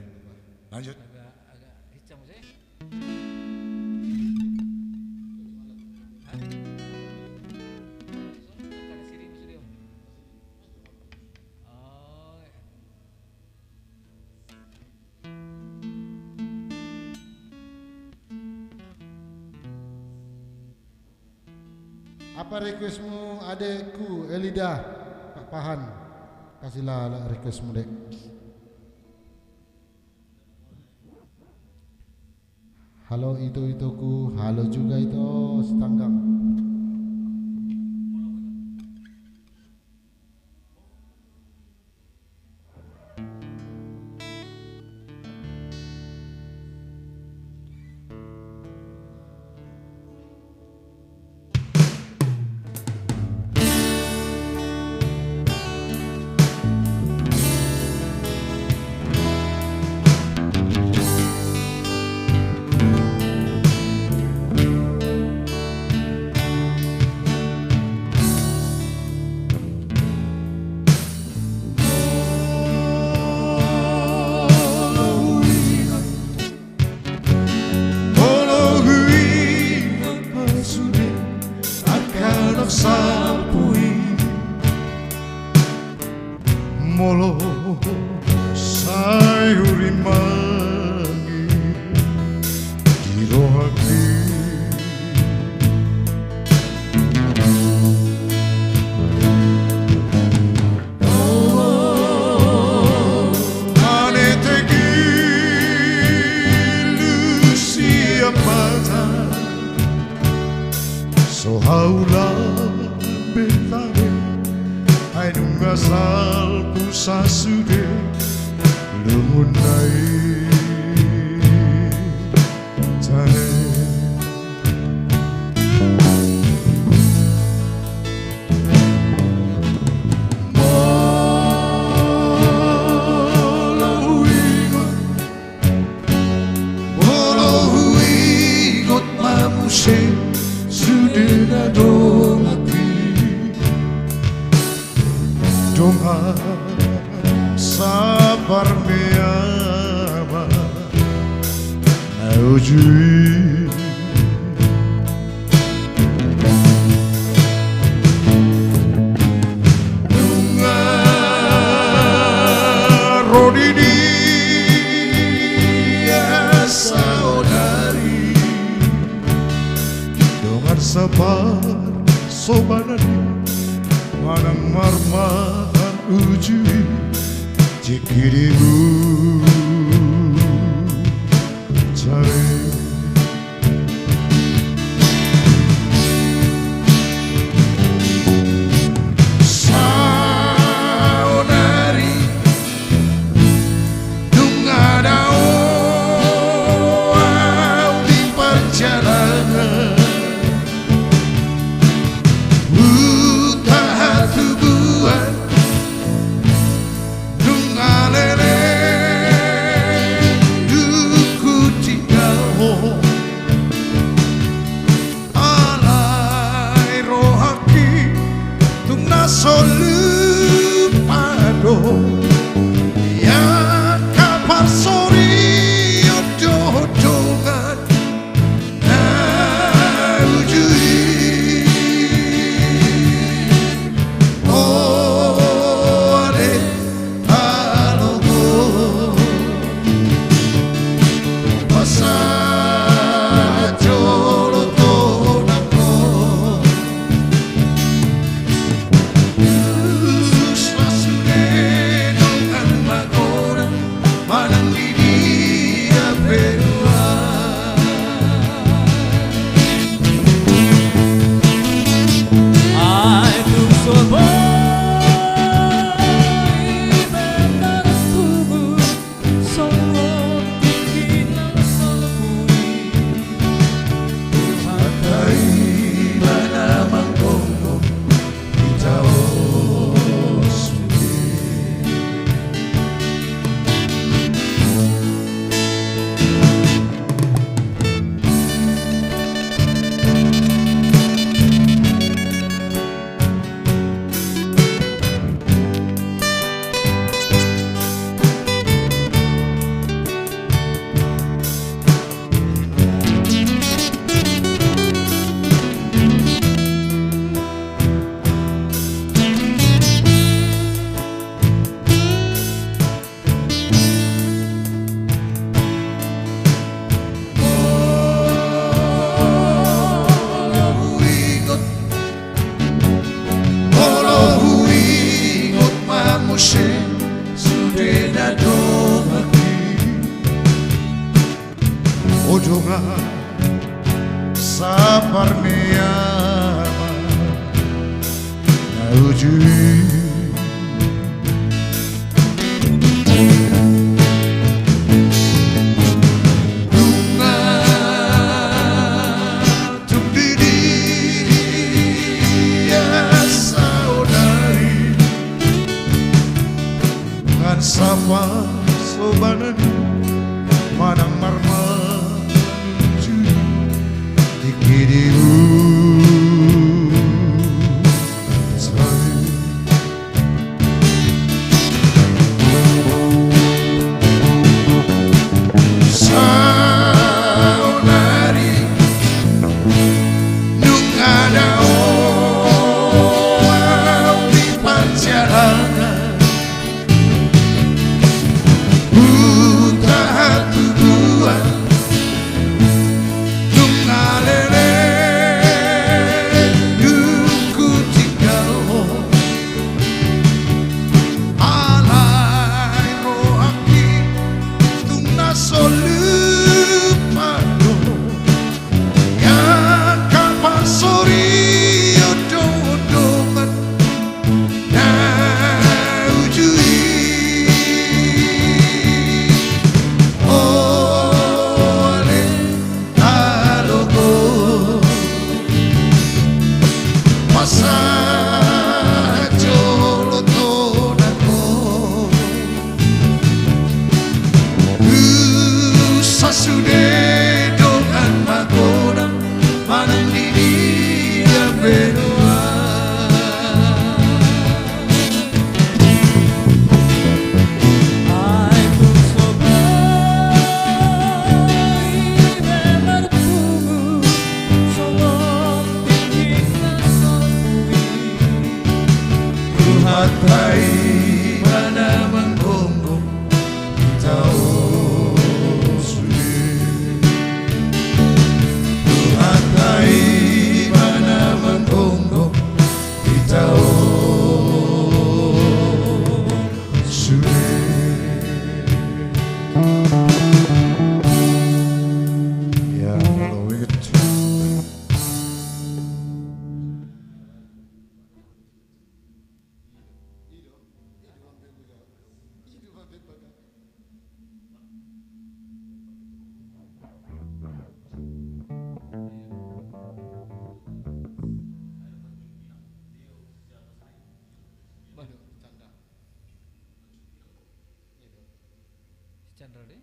lanjut. Agak hitam sih. Apa requestmu adekku Elida, Pak Pahan? Kasihlah requestmu, dek. Halo ituku, halo juga itu si Tanggang. sasude lumunai tahe sudah domaki donga sabar meama naujui donga rodini ya saudari dongar sabar sobanani manang marmahan uji jikirimu cari saudari dungadao di perjalanan solupado ya kapar sori odo-odongan naujui oh ade alogo pasa Odonga sabar meama naujui dunga tundidi ya saudari ngan sama sobanani manang marma dikirimu saudari nungadao di perjalanan Ujui Aldi?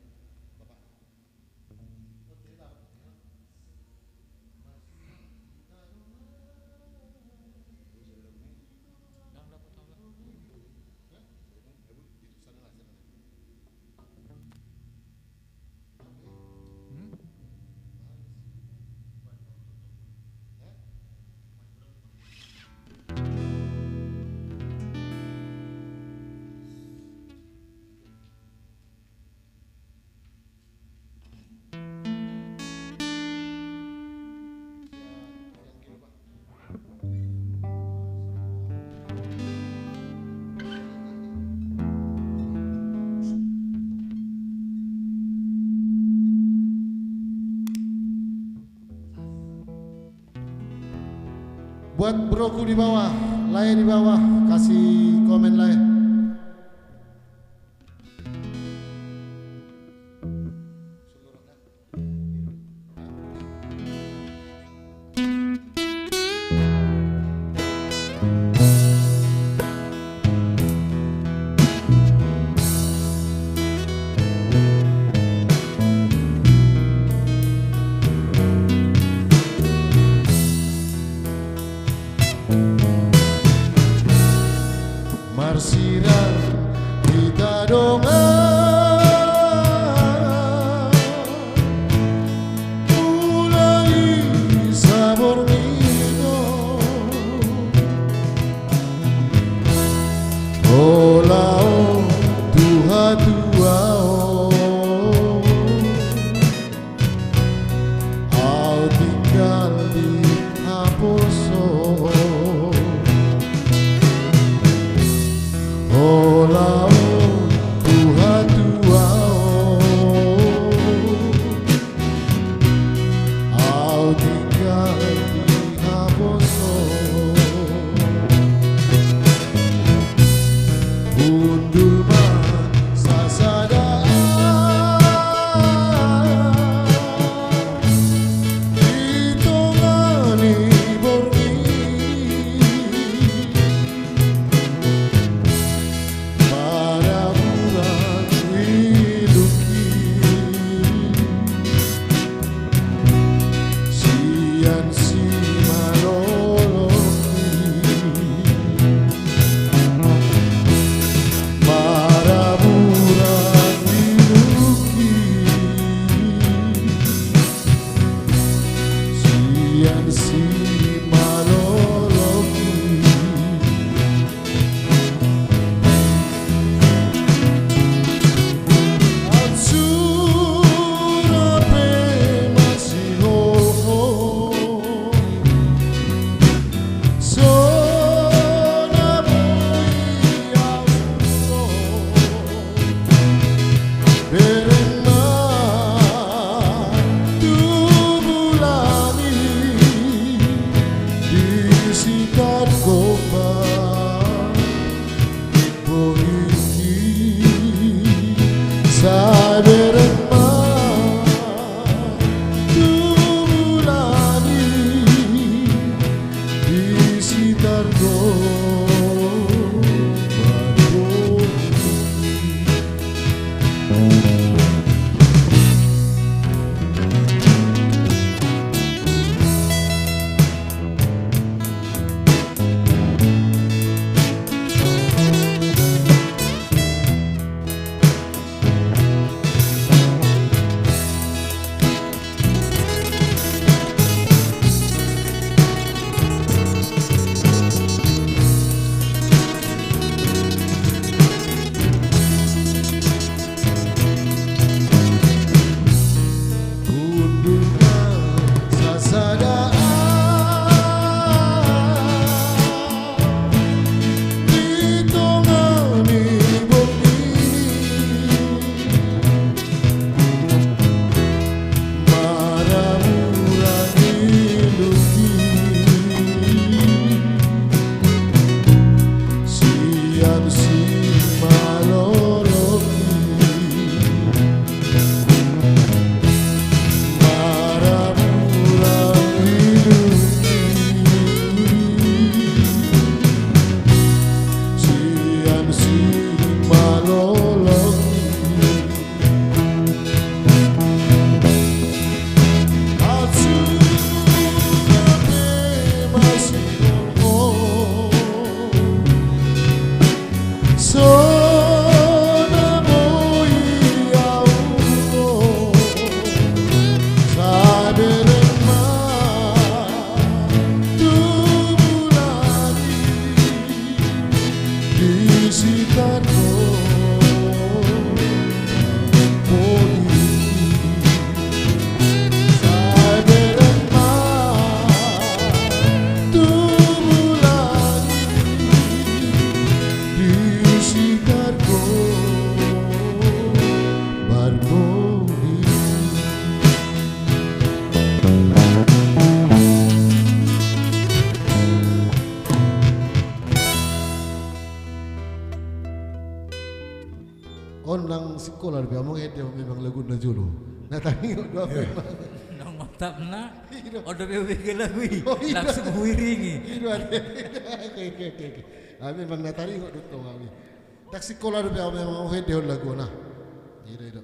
Buat broku di bawah, lay di bawah, kasih komen lay. Marsi sekolah dia mau dia memang lagu najulu. Nah tadi dua memang. Nang mantap na. Odo be lagu langsung wiringi. Oke. Memang natari kok dutong kami. Tak sekolah dia memang dia lagu nah. Itu.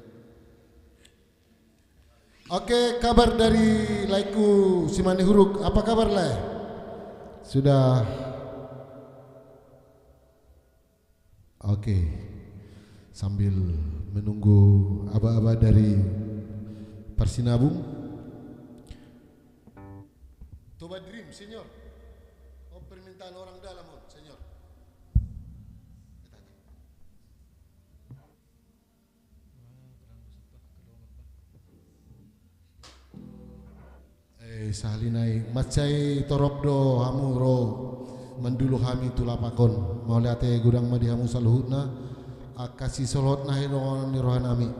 Oke, kabar dari Laiku Simani Huruk. Apa kabar lah? Sudah. Oke. Sambil menunggu aba-aba dari Persinabung. Toba Dream, Senior. Oh, permintaan orang dalam, Senior. Sahalinai macai torobdo hamu ro mendulu hami tulapakon mau liate gudang madi hamu saluhutna akasi solot nahi ni rohanami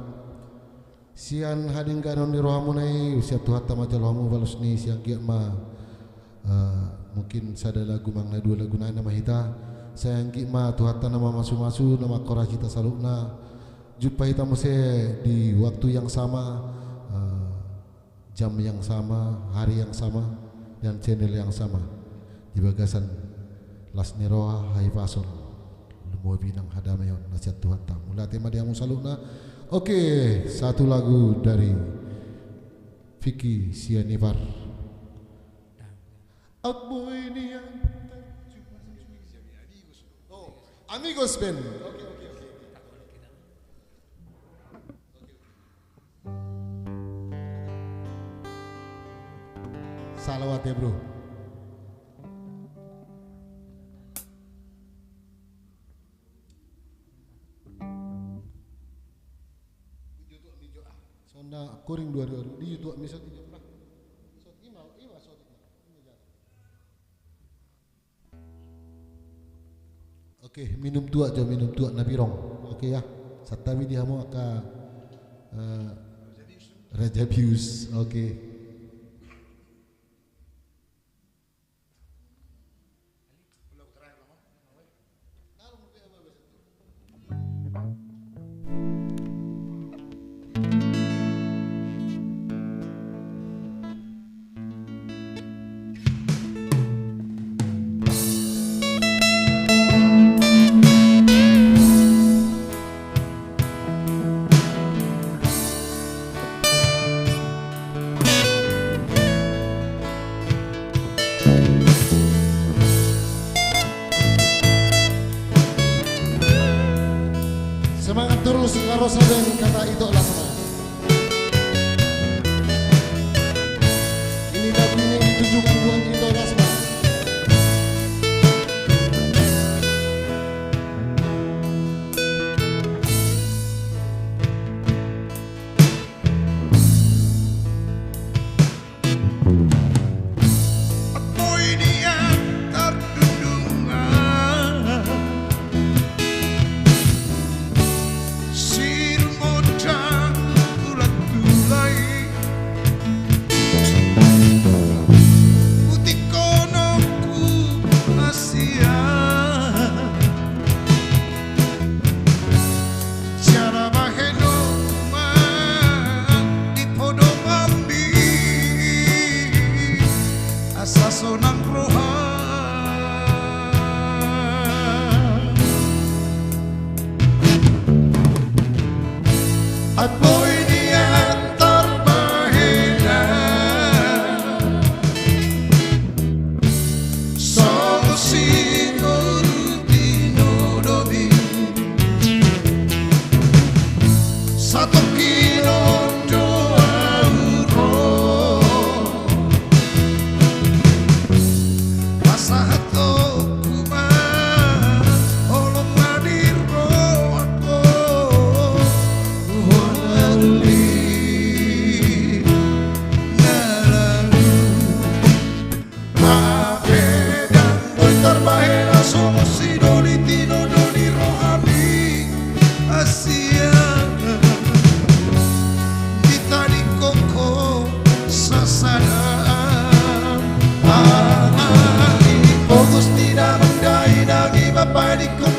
sian hading ganon ni rohamu nai usia tuhat tamajal hamu balus ni siang giat ma mungkin sada lagu mangna dua lagu nama hita sayang giat ma tuhat nama masu-masu nama korajita salukna jumpa hita muse di waktu yang sama jam yang sama, hari yang sama, dan channel yang sama di bagasan Las Neroa Hai Pasol Lumoy Binang Hadamayon nasihat Tuhan tamu mula tema dia musalukna. Oke, satu lagu dari Vicky Sianipar. Amigos Ben. Oke. Salawat ya bro. Sonda kuring dua di YouTube misal tidak pernah. Oke, minum tua Nabi Rong. Oke ya. Satawi dia mau aka Raja Bius. Oke. Semangat terus karo saben kata itu lah semangat. Ini lagu ini ditujukan buat itu lah semangat.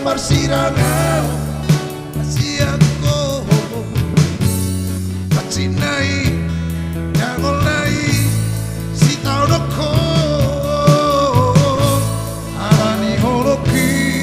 Persirangan siangku Acinai Nyangolai Si tau doko Alani holoki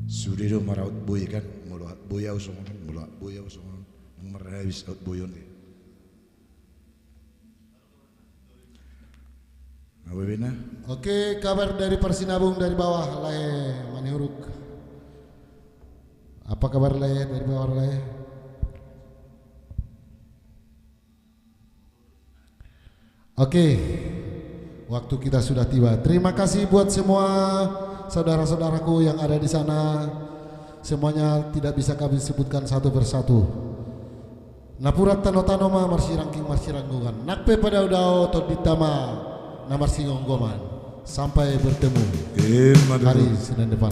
Sudiro maraut boy kan, mula boya usongan, merhabis out boyon deh. Apa bina? Oke, kabar dari Persinabung dari bawah Lae Manihuruk. Apa kabar Lae dari bawah Lae? Oke, waktu kita sudah tiba. Terima kasih buat semua saudara-saudaraku yang ada di sana. Semuanya tidak bisa kami sebutkan satu persatu. Napurat tano-tanoma marsiranggungan. Nakpe pada udao toditama namarsingonggoman. Sampai bertemu hari Senin depan.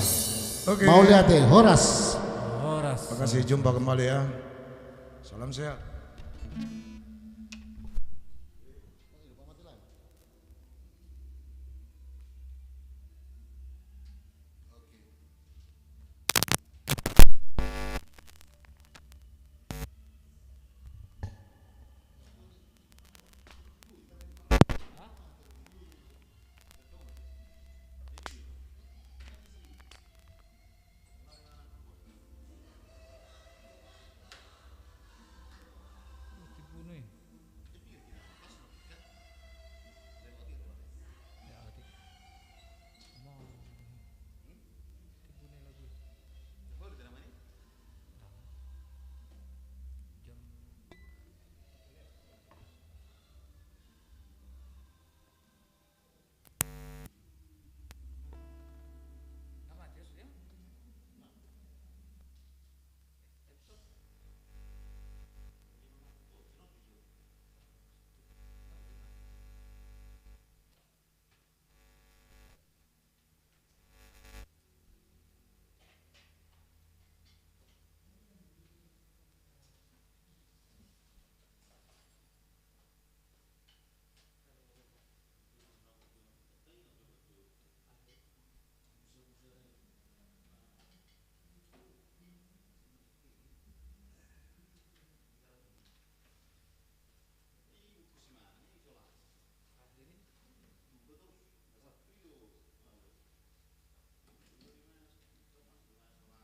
Oke. Mau lihat Horas. Horas. Terima kasih, jumpa kembali ya. Salam sehat.